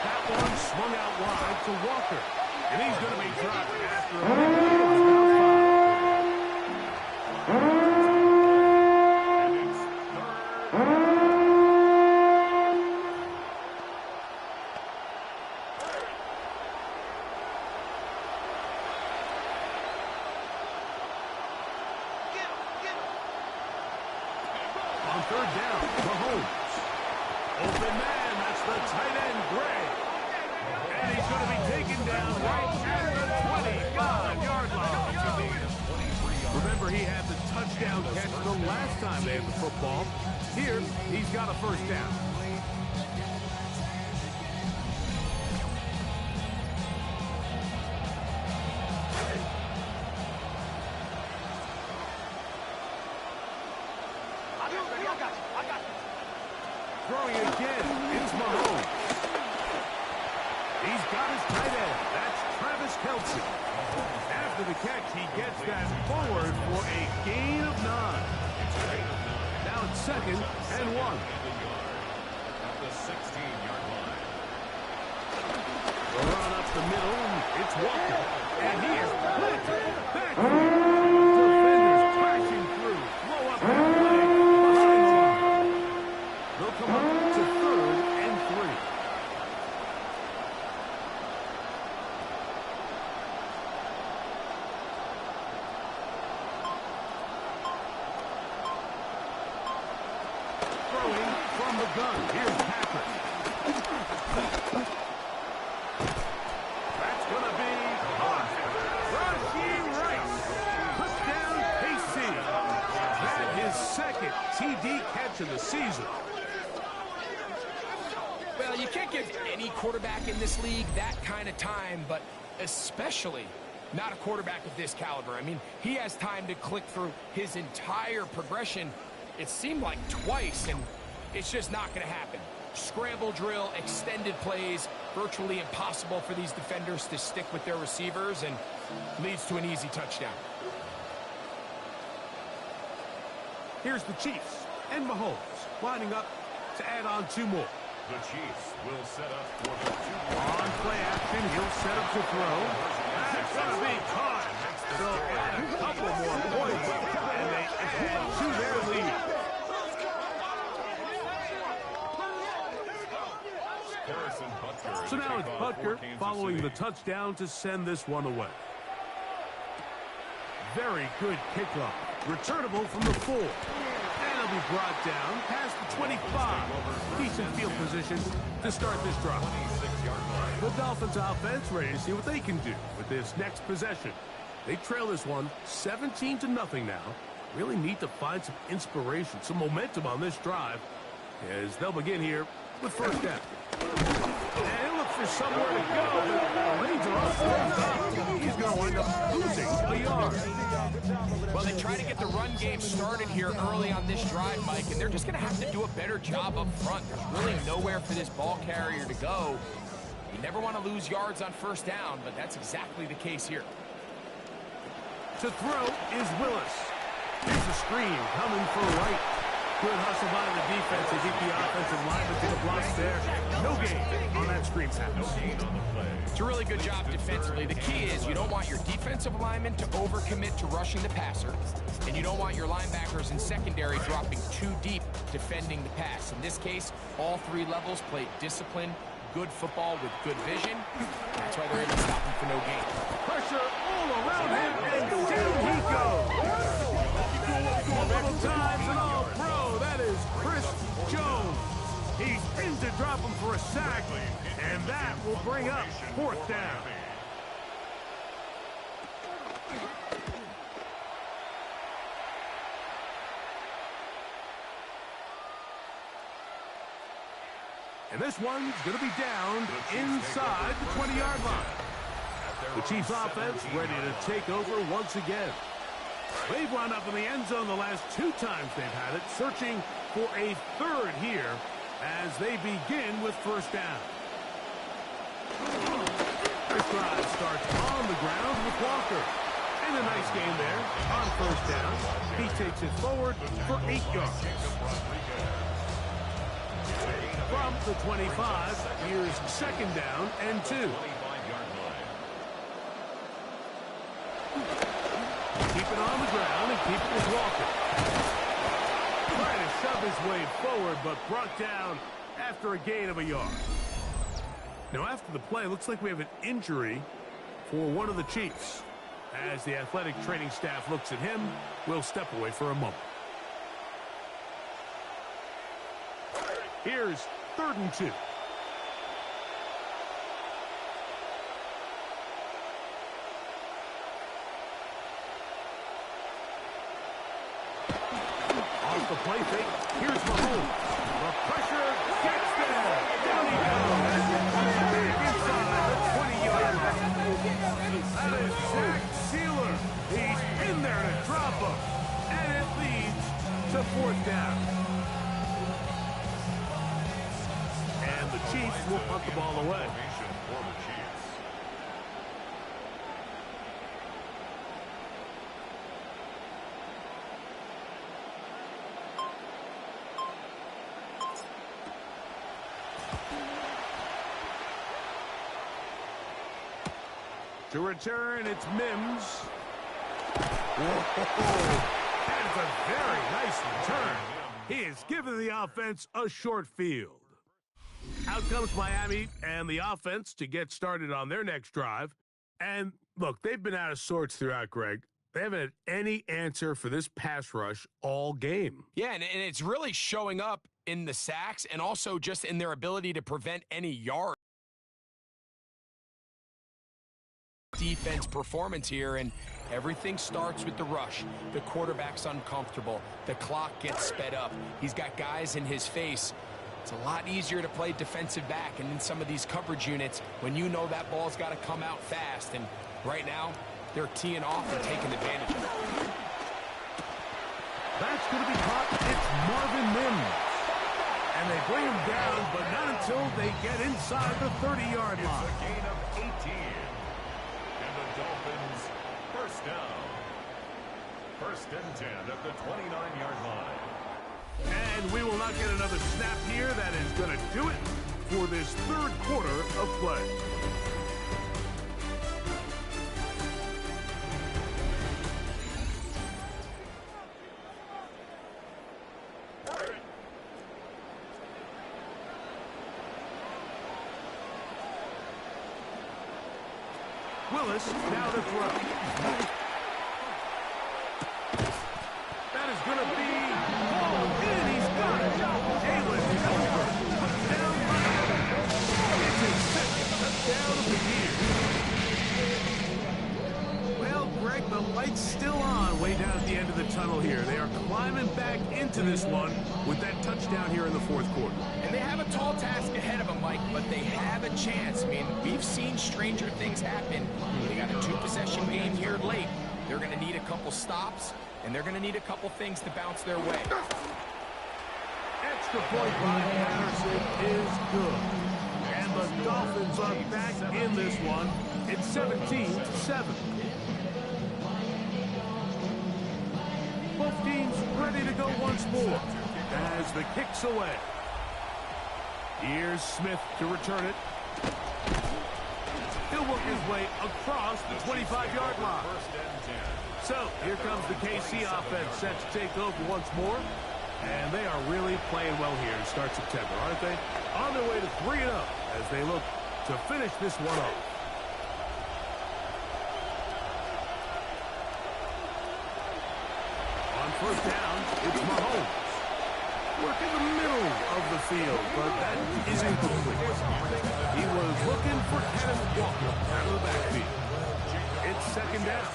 [SPEAKER 1] That one swung out wide to Walker. And he's going to be dropped after a minute. On 3rd down, Mahomes. Open man, that's the tight end, Gray. And he's going to be taken down right at the 25-yard line. Remember, he had the touchdown catch the last time they had the football. Here, he's got a 1st down. Throwing again, it's Mahomes. He's got his tight end. That's Travis Kelsey. After the catch, he gets that forward for a gain of 9. Now it's 2nd and 1.
[SPEAKER 2] At the 16-yard line.
[SPEAKER 1] The run up the middle. It's Walker. And he is planted. Back. Defenders crashing through. Blow up the play behind the line. They'll come up to 3rd and 3. Throwing from the gun. Here's Patrick. That's going to be caught. Rashee Rice. Touchdown, KC. That is 2nd TD catch of the season.
[SPEAKER 3] Well, you can't give any quarterback in this league that kind of time, but especially not a quarterback of this caliber. I mean, he has time to click through his entire progression. It seemed like twice, and it's just not going to happen. Scramble drill, extended plays, virtually impossible for these defenders to stick with their receivers, and leads to an easy touchdown.
[SPEAKER 1] Here's the Chiefs and Mahomes lining up to add on 2 more.
[SPEAKER 2] The Chiefs will set up for the 2-point.
[SPEAKER 1] On play action, he'll set up to throw. That's going to be caught. They'll add a couple more points, and they add to their lead. So now it's Butker following the touchdown to send this one away. Very good kickoff. Returnable from the 4. And it'll be brought down past the 25. Decent field position to start this drive. The Dolphins offense ready to see what they can do with this next possession. They trail this one 17-0 now. Really need to find some inspiration, some momentum on this drive as they'll begin here with 1st down. And he'll look for somewhere to go, but the reins are all closed up. He's going to wind up losing a yard.
[SPEAKER 3] Well, they try to get the run game started here early on this drive, Mike, and they're just going to have to do a better job up front. There's really nowhere for this ball carrier to go. You never want to lose yards on 1st down, but that's exactly the case here.
[SPEAKER 1] To throw is Willis. Here's a screen coming for Wright. Good hustle by the defense to get the offensive lineman to the blocks there. No gain on that screen pass.
[SPEAKER 3] It's a really good job defensively. The key is you don't want your defensive lineman to overcommit to rushing the passer, and you don't want your linebackers in secondary dropping too deep defending the pass. In this case, all 3 levels played disciplined, good football with good vision. That's why they're able to stop him for no gain.
[SPEAKER 1] Pressure all around him, and down he goes. Multiple times and all pro. That is Chris Jones. He's in to drop him for a sack, and that will bring up 4th down. And this one's going to be down inside the 20-yard line. The Chiefs offense ready to take over once again. They've wound up in the end zone the last 2 times they've had it, searching for a 3rd here as they begin with 1st down. This drive starts on the ground with Walker. And a nice gain there on 1st down. He takes it forward for 8 yards. From the 25, here's 2nd down and 2. Keep it on the ground and keep it with Walker. Trying to shove his way forward, but brought down after a gain of a yard. Now, after the play, looks like we have an injury for one of the Chiefs. As the athletic training staff looks at him, we'll step away for a moment. Here's 3rd and 2. Off the play fake, here's Mahomes. The pressure gets there. Down he goes. Back inside the 20-yard line. That is Zach Sealer. He's in there to drop him. And it leads to 4th down. And the Chiefs will punt the ball away. To return, it's Mims. Whoa. That is a very nice return. He has given the offense a short field. Out comes Miami and the offense to get started on their next drive. And look, they've been out of sorts throughout, Greg. They haven't had any answer for this pass rush all game.
[SPEAKER 3] Yeah, and it's really showing up in the sacks and also just in their ability to prevent any yard defense performance here, and everything starts with the rush. The quarterback's uncomfortable. The clock gets sped up. He's got guys in his face. It's a lot easier to play defensive back and in some of these coverage units when you know that ball's got to come out fast, and right now they're teeing off and taking advantage of it.
[SPEAKER 1] That's going to be caught. It's Marvin Mims. And they bring him down, but not until they get inside the 30-yard line.
[SPEAKER 2] It's a gain of 18. And the Dolphins first down. First and 10 at the 29-yard line.
[SPEAKER 1] And we will not get another snap here. That is going to do it for this third quarter of play. Willis now to throw. That is going to be hauled in. He's got it. Jalen Silver. Touchdown, Miami. It's his second touchdown of the year. Well, Greg, the light's still on way down at the end of the tunnel here. They are climbing back into this one with that touchdown here in the fourth quarter.
[SPEAKER 3] And they have a tall task ahead of them, Mike, but they have a chance. I mean, we've seen stranger things happen. They got a two-possession game here late. They're going to need a couple stops, and they're going to need a couple things to bounce their way.
[SPEAKER 1] Extra point by Patterson is good. And the Dolphins are back in this one. It's 17-7. Both teams ready to go once more as the kick's away. Here's Smith to return it. He'll work his way across the 25-yard line. So here comes the KC offense set to take over once more. And they are really playing well here to start September, aren't they? On their way to 3-0 as they look to finish this one off. On first down, it's Mahomes. Work in the middle of the field, but that is incomplete. He was looking for Kenneth Walker out of the backfield. It's second down.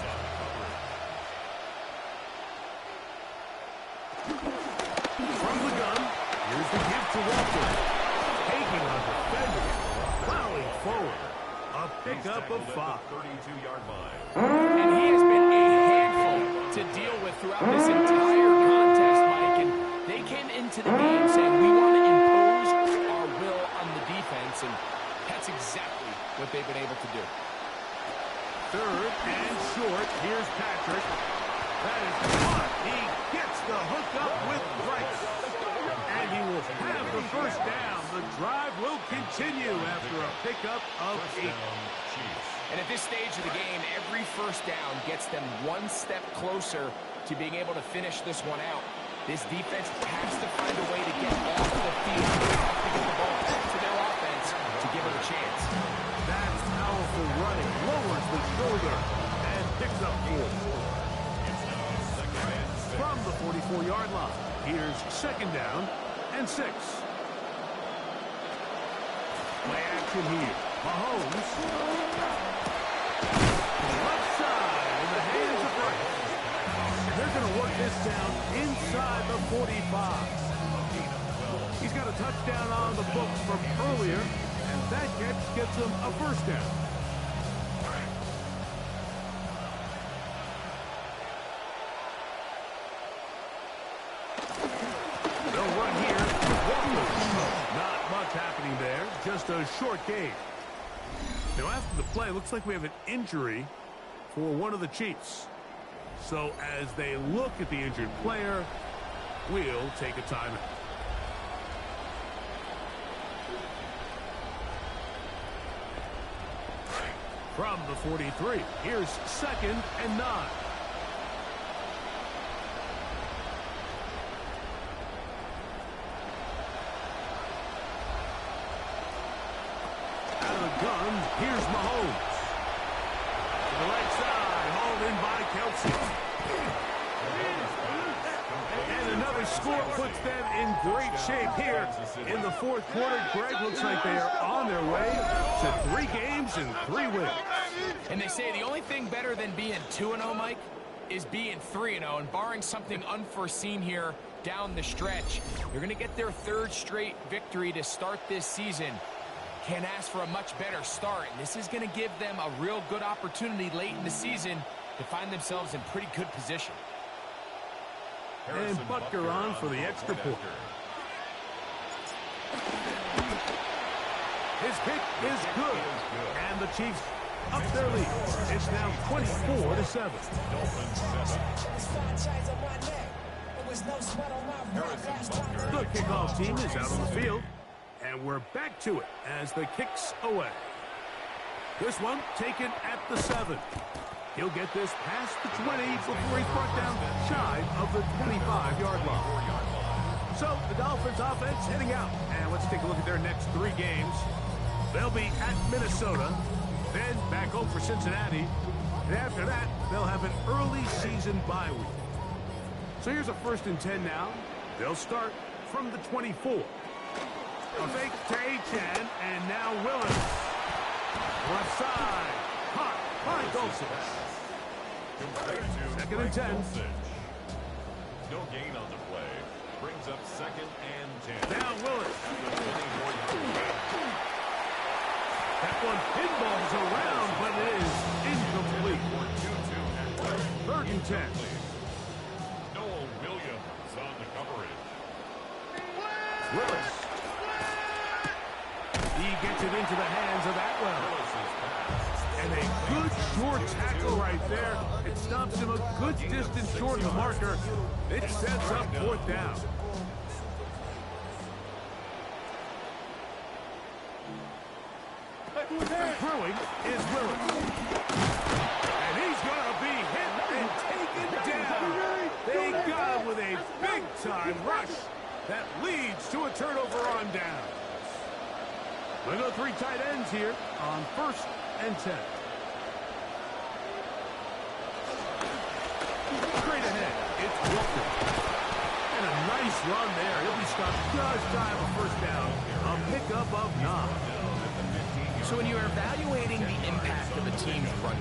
[SPEAKER 1] From the gun, here's the give to Walker. Taking on defenders, plowing forward. A pickup of 5.
[SPEAKER 2] 32-yard line.
[SPEAKER 3] And he has been a handful to deal with throughout this entire contest, Mike. And they came into the game saying, we want to impose our will on the defense, and that's exactly what they've been able to do.
[SPEAKER 1] Third and short. Here's Patrick. That is caught. He gets the hook up with Bryce. And he will have the first down. The drive will continue after a pickup of 8.
[SPEAKER 3] And at this stage of the game, every first down gets them one step closer to being able to finish this one out. This defense has to find a way to get off the field. They have to get the ball back to their offense to give them a chance.
[SPEAKER 1] That's powerful running. Lowers the shoulder and picks up 4. From the 44-yard line, here's second down and 6. Play action here. Mahomes. Left side in the hands of Bryce. And they're going to work this down inside the 45. He's got a touchdown on the books from earlier, and that catch gets him a first down. They'll run here. Not much happening there. Just a short game. Now, after the play, looks like we have an injury for one of the Chiefs. So, as they look at the injured player, we'll take a timeout. From the 43, here's 2nd and 9. Out of the gun, here's Mahomes. To the right side, hauled in by Kelsey. And another score puts them in great shape here in the 4th quarter. Greg, looks like they are on their way to 3 games and 3 wins.
[SPEAKER 3] And they say the only thing better than being 2-0, Mike, is being 3-0. And barring something unforeseen here down the stretch, they're going to get their 3rd straight victory to start this season. Can't ask for a much better start. And this is going to give them a real good opportunity late in the season to find themselves in pretty good position.
[SPEAKER 1] And Butker on for the extra point. His kick is good. And the Chiefs up their lead. It's now 24-7. The kickoff team is out on the field. And we're back to it as the kick's away. This one taken at the 7. He'll get this past the 20 before he's brought down shy of the 25-yard line. So the Dolphins offense heading out. And let's take a look at their next 3 games. They'll be at Minnesota, then back home for Cincinnati. And after that, they'll have an early season bye week. So here's a 1st and 10 now. They'll start from the 24. A fake to Achan, and now Willis. Left side. Caught by Dulcich. 2nd and 10.
[SPEAKER 2] No gain on the play. Brings up 2nd and 10.
[SPEAKER 1] Now Willis. That one pinballs around, but it is incomplete. 3rd and 10.
[SPEAKER 2] Noel Williams on the coverage.
[SPEAKER 1] Willis. He gets it into the hands of Atwell. And a good short tackle right there. It stops him a good distance short of the marker. It sets up 4th down. Throwing is Willis. And he's going to be hit and taken down. They got him with a big-time rush that leads to a turnover on down. We'll go 3 tight ends here on 1st and 10. Straight ahead, it's Walker. And a nice run there. He'll be stopped just shy of a 1st down. A pickup of 9.
[SPEAKER 3] So when you're evaluating the impact of a team's run,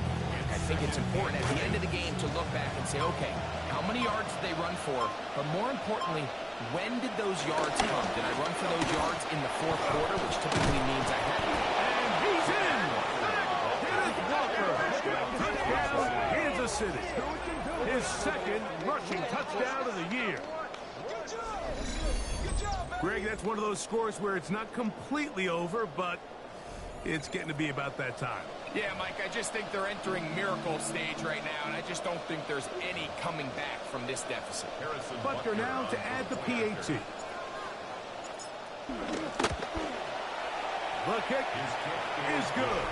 [SPEAKER 3] I think it's important at the end of the game to look back and say, okay, how many yards did they run for? But more importantly, when did those yards come? Did I run for those yards in the 4th quarter, which typically means I had?
[SPEAKER 1] And he's in! Kenneth Walker! Touchdown, Kansas City. His 2nd rushing touchdown of the year. Greg, that's one of those scores where it's not completely over, but it's getting to be about that time.
[SPEAKER 3] Yeah, Mike, I just think they're entering miracle stage right now, and I just don't think there's any coming back from this deficit.
[SPEAKER 1] Butker now to add the PAT. The kick is good.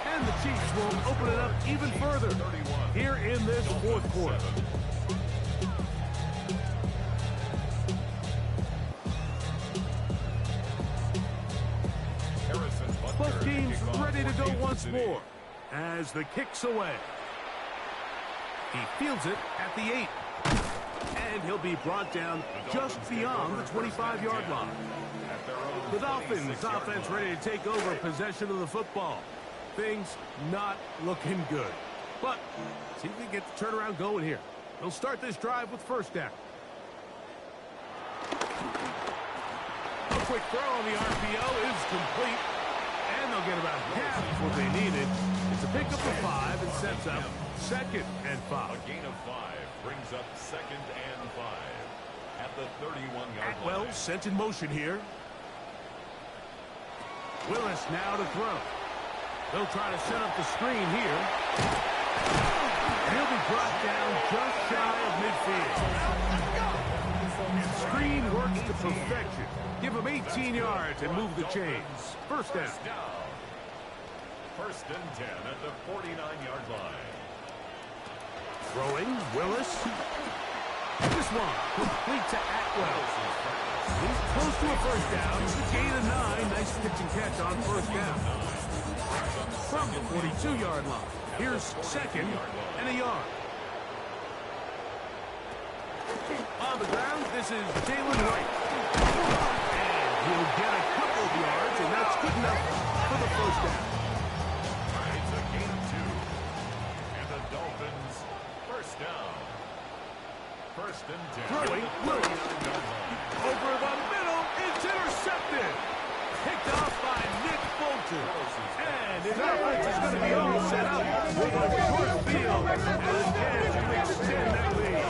[SPEAKER 1] And the Chiefs will open it up even further here in this 4th quarter. Both teams ready to go once more as the kick's away. He fields it at the 8. And he'll be brought down just beyond the 25-yard line. The Dolphins offense ready to take over possession of the football. Things not looking good. But see if they get the turnaround going here. They'll start this drive with 1st down. A quick throw on the RPO is complete. And they'll get about half what they needed. It's a pickup of 5 and sets up 2nd and 5.
[SPEAKER 2] A gain of 5 brings up 2nd and 5 at the 31-yard line.
[SPEAKER 1] Atwell sent in motion here. Willis now to throw. They'll try to set up the screen here. And he'll be brought down just shy of midfield. Screen works to perfection. Give him 18 yards and move the chains. 1st down.
[SPEAKER 2] First and 10 at the 49-yard line.
[SPEAKER 1] Throwing, Willis. This one complete to Atwell. He's close to a first down. It's a gain of 9. Nice pitch and catch on first down. From the 42-yard line. Here's second and a yard. On the ground, this is Jalen Wright. And he'll get a couple of yards, and that's good enough for the first down.
[SPEAKER 2] It's a gain of 2. And the Dolphins first down. First and 10.
[SPEAKER 1] Throwing, Willis. Over the middle, it's intercepted. Picked off by Nick Bolton. And his offense is going to be all set up for the short field as Cavs can extend that lead.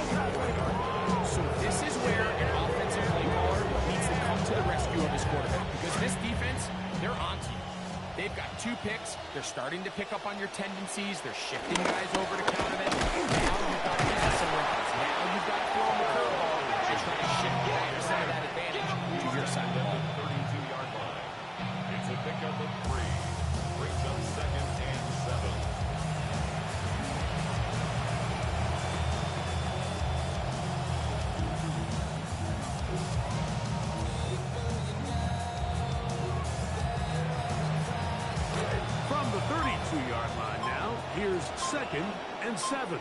[SPEAKER 3] So this is where an offensive play caller needs to come to the rescue of his quarterback, because this defense, they're onto you. They've got 2 picks. They're starting to pick up on your tendencies. They're shifting guys over to counter them. Now you've got to use some weapons. Now you've got to throw them a curveball and try to shift some of that advantage to your side of the ball.
[SPEAKER 2] 32-yard line. It's a pickup of 3. Brings up second and 7.
[SPEAKER 1] From the 32-yard line now, here's second and 7.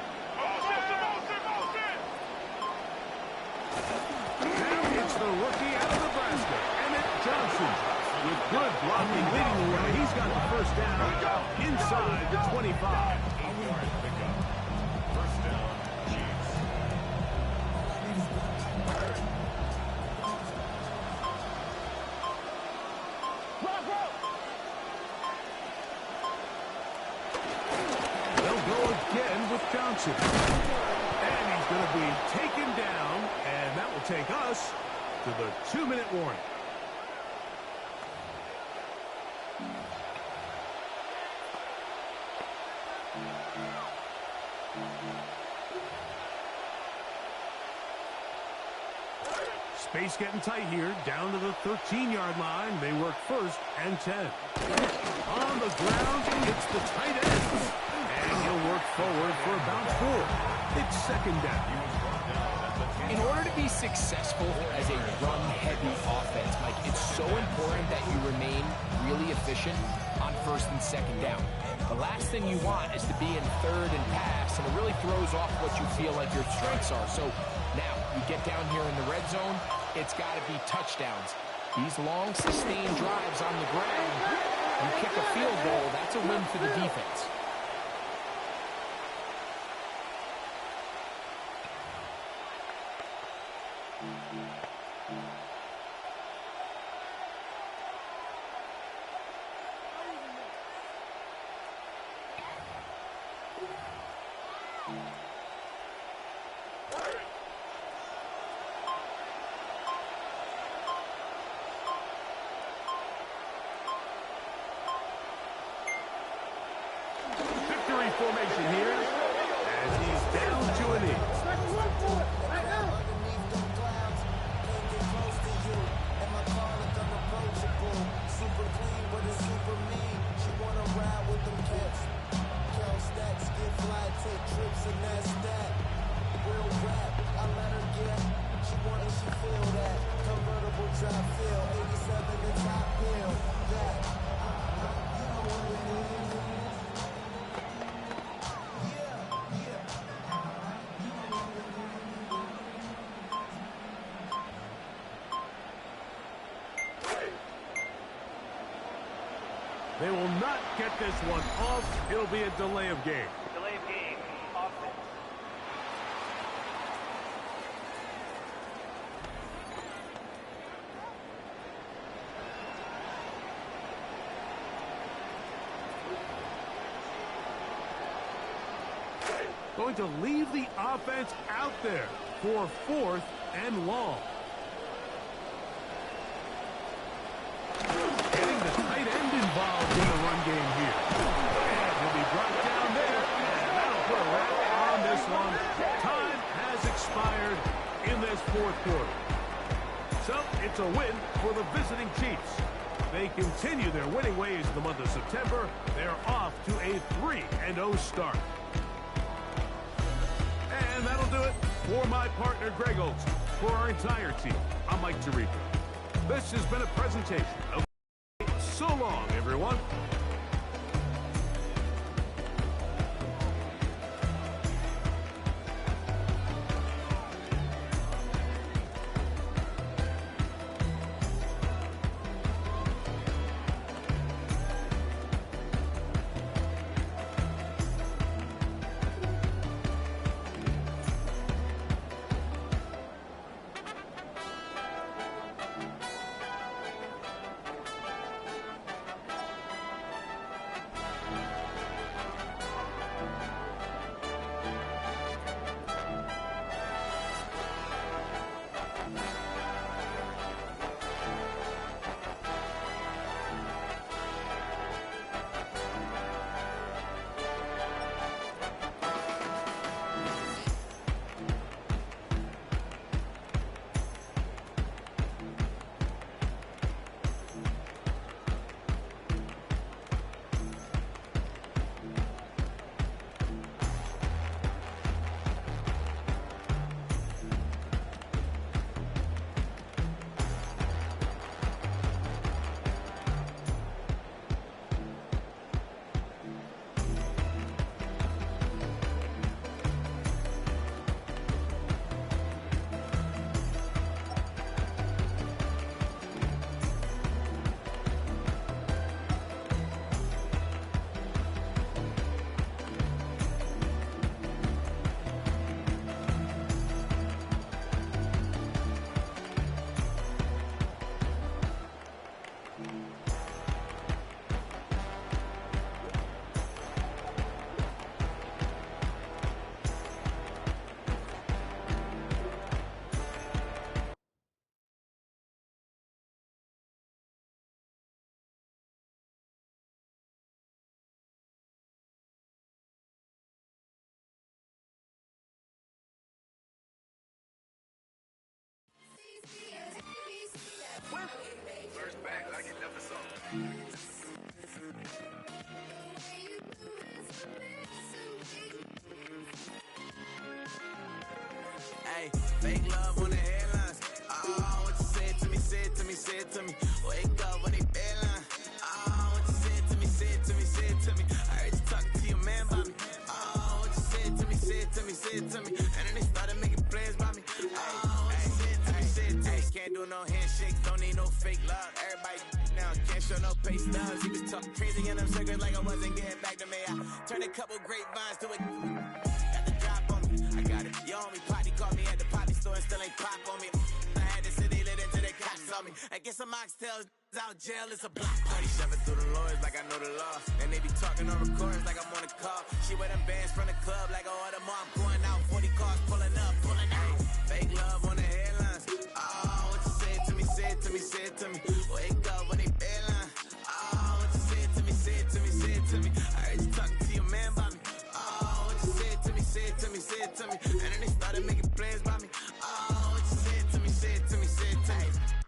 [SPEAKER 1] Now it's the rookie out of Nebraska, Emmett Johnson. With good blocking leading the way, he's got the first down inside the 25.
[SPEAKER 2] 8-yard pickup. First down, Chiefs.
[SPEAKER 1] They'll go again with Johnson. And he's going to be taken down, and that will take us to the 2-minute warning. Space getting tight here, down to the 13-yard line. They work first and 10. On the ground, it's the tight end. And he'll work forward for about 4. It's second down.
[SPEAKER 3] In order to be successful as a run-heavy offense, Mike, it's so important that you remain really efficient on first and second down. The last thing you want is to be in third and pass, and it really throws off what you feel like your strengths are. So now you get down here in the red zone, it's got to be touchdowns. These long, sustained drives on the ground, you kick a field goal, that's a win for the defense.
[SPEAKER 1] Victory formation here as he's down to a knee. They will not get this one off. It'll be a delay of game.
[SPEAKER 4] Delay of game. Offense.
[SPEAKER 1] Going to leave the offense out there for 4th and long. Getting the tight end involved in the run game here. And he'll be brought down there, and that'll put a wrap on this one. Time has expired in this 4th quarter. So it's a win for the visiting Chiefs. they continue their winning ways in the month of September, they're off to a 3-0 start. And that'll do it for my partner, Greg Olson. For our entire team, I'm Mike Tirico. This has been a presentation of So Long, everyone.
[SPEAKER 3] First back like it never saw.
[SPEAKER 7] Hey, fake love on the headlines. Oh, what you said to me, said to me, said to me. Wake up when they bedline. Oh, what you said to me, said to me, said to me. I heard you talking to your man about me. Oh, what you said to me, said to me, said to me. And then they started making plans by me. Oh, what you said to me, said to me. Can't do no handshakes, don't need no fake love. Everybody now can't show no face stubs. He was talking crazy in them circles like I wasn't getting back to me. I turned a couple grapevines to a at the drop on me. I got it. Yo, homie Potty called me at the potty store and still ain't pop on me. I had the city lit into the cops on me. I guess some oxtails out jail, it's a block party. Shoving through the lawyers like I know the law. And they be talking on recordings like I'm on a call. She wear them bands from the club like oh, the mom going out. 40 cars pulling up, pulling out. Fake love on the headlines. Oh, what you said to me, said to me, said to me. Wake up when they bedline. Oh, what you said to me, said to me, said to me. I heard you talking to your man about me. Oh, what you said to me, said to me, said to me. And then they started making plans by me. Oh, what you said to me, said to me, said to me.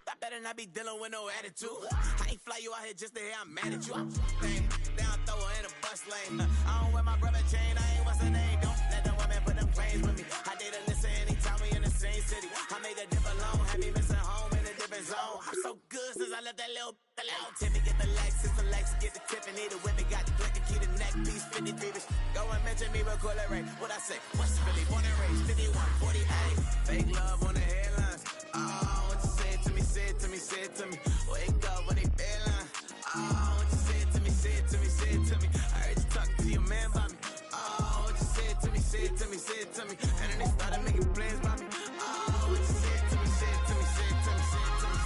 [SPEAKER 7] I better not be dealing with no attitude. I ain't fly you out here just to hear I'm mad at you. Dang, down throw her in a bus lane. I don't wear my brother chain, I ain't what's her name. Don't let the woman put them planes with me. I date a listen anytime we in the same city. I make a dip alone, have me missing home in a different zone. I'm so good since I left that little Timmy get the Lexus, the Lex get the Tiffany, the whip got the click and key the neck piece 53. Go and mention me, but call it right. What I say? What's really born and raised? 51, 48. Fake love on the headlines. Oh, what you said to me, said to me, said to me. Wake up when they bedline. Oh, what you said to me, said to me, said to me. I heard you talking to your man about me. Oh, what you said to me, said to me, said to me. And then they started making plans by me. Oh, what you said to me, said to me, said to me, said to me.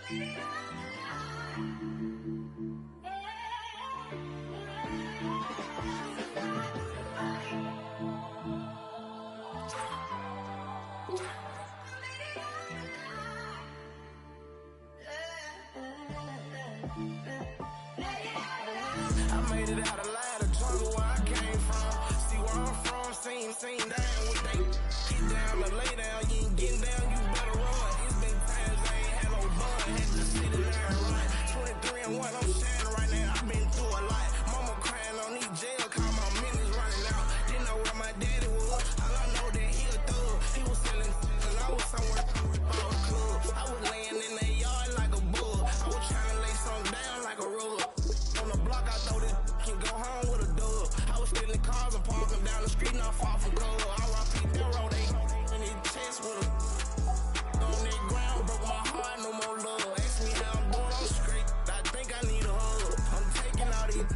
[SPEAKER 7] I made it out alive, the jungle where I came from. See where I'm from, seen down with they get down to lay down. You ain't getting down, you better run. It's been times I ain't had no bun, had to sit in there and run. 23 and 1, I'm shining right now. I've been through a lot. Mama crying on these jail, call my minutes running out. Didn't know where my daddy was. All I know that he a thug. He was selling and I was somewhere all the clubs. I was laying in their yard like a bug. I was trying to lay something down like a rug. On the block, I thought it can go home with a dub. I was stealing cars and parking down the street, not far from club. R.I.P. Darrow, they in his chest with a on that ground, broke my heart, no more love. Ask me how I'm doing, I'm straight. I think I need a hug. I'm taking all these,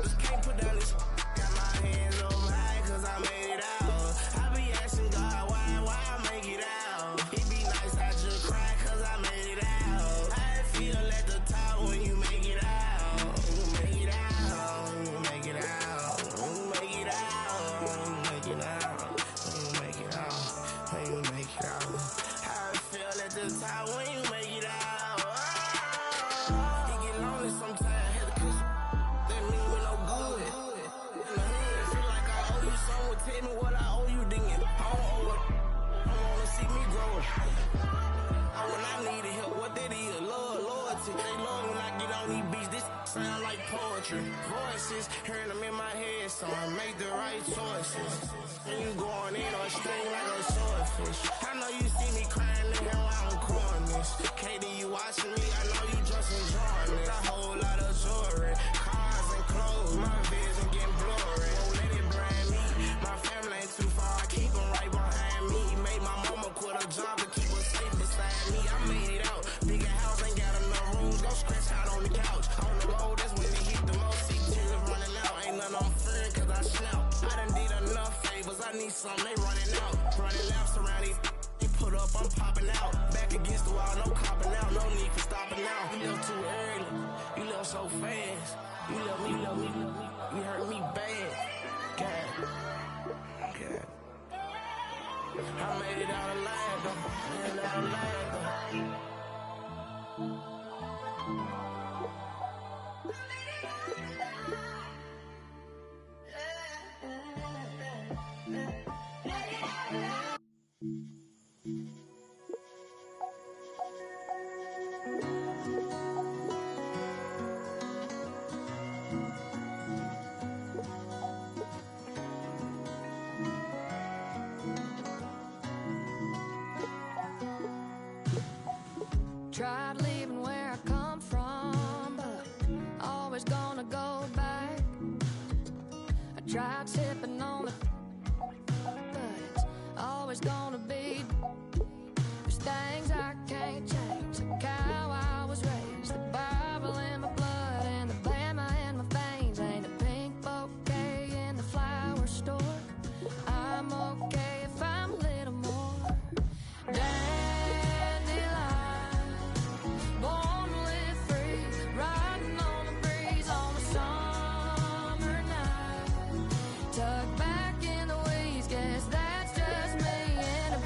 [SPEAKER 7] just can't put down this. Got my hands up high, cause I made it out. I be asking God, why I make it out? It be nice, I just cry, cause I made it out. I feel at the top when you make it out. You make it out, you make it out, you make it out, you make it out, you make it out, you make it out. I feel at the top when you make it out. It get lonely sometimes, had to kiss that mean we no good. In the hood, feel like I owe you something, tell me what I owe you, then I don't owe it. I wanna see me grow. When I needed help, what that is, love, loyalty. They love when I get on these beats, this sound like poetry. Voices, hearing them in my head, so I make the right choices. And you going in or sting like a swordfish. I know you see me crying in here while I'm calling this. KD, you watching me, I know you just enjoying this. A whole lot of jewelry, cars and clothes, my vision getting blurry. Won't let it brand me, my family ain't too far, I keep them right behind me. Made my mama quit her job to keep her safe beside me. I made it out, bigger house, ain't got enough rooms, go scratch out on the couch. On the road, that's when it hit the most, see tears running out. Ain't none I'm fearing cause I snap. I done did enough favors, I need some, they running out. Running laps around these, they put up, I'm popping out. Back against the wall, no copping out, no need for stopping now. You left too early, you left so fast. You left me, you hurt me bad. God. I made it out alive though, made it out alive though.
[SPEAKER 8] Tried leaving where I come from, but always gonna go back. I tried sipping on it, but it's always gonna be. There's things I can't change, like how I was raised. The Bible in my blood and the Bama in my veins. Ain't a pink bouquet in the flower store. I'm okay if I'm a little more tucked back in the weeds, guess that's just me in a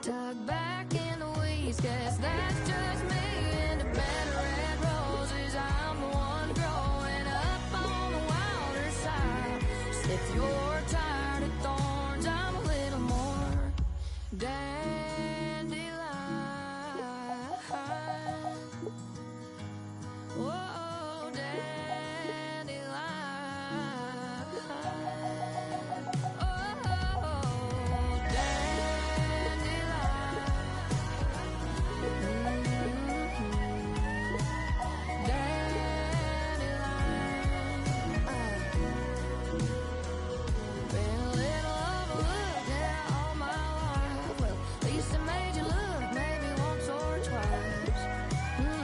[SPEAKER 8] Tucked back in the weeds, guess that's just me. And the bed of red roses, I'm the one growing up on the wilder side. Just if you're tired of thorns, I'm a little more dandelion. Whoa, dandelion. Oh, dandelion. Been a little overlooked, yeah, all my life. Well, at least I made you look, maybe once or twice. Dandelion.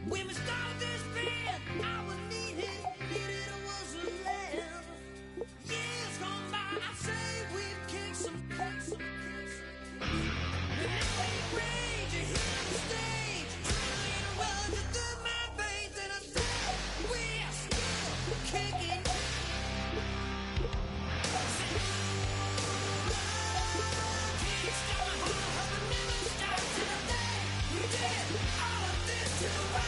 [SPEAKER 7] When we started this band, I was needed, needed I was a land. Years gone by, I say we've kicked some. But now we rage, you hear the stage, drilling wells through my veins, and I say we're still kicking. Can't stop my heart, hope it never stops till the day we did all of this to the right.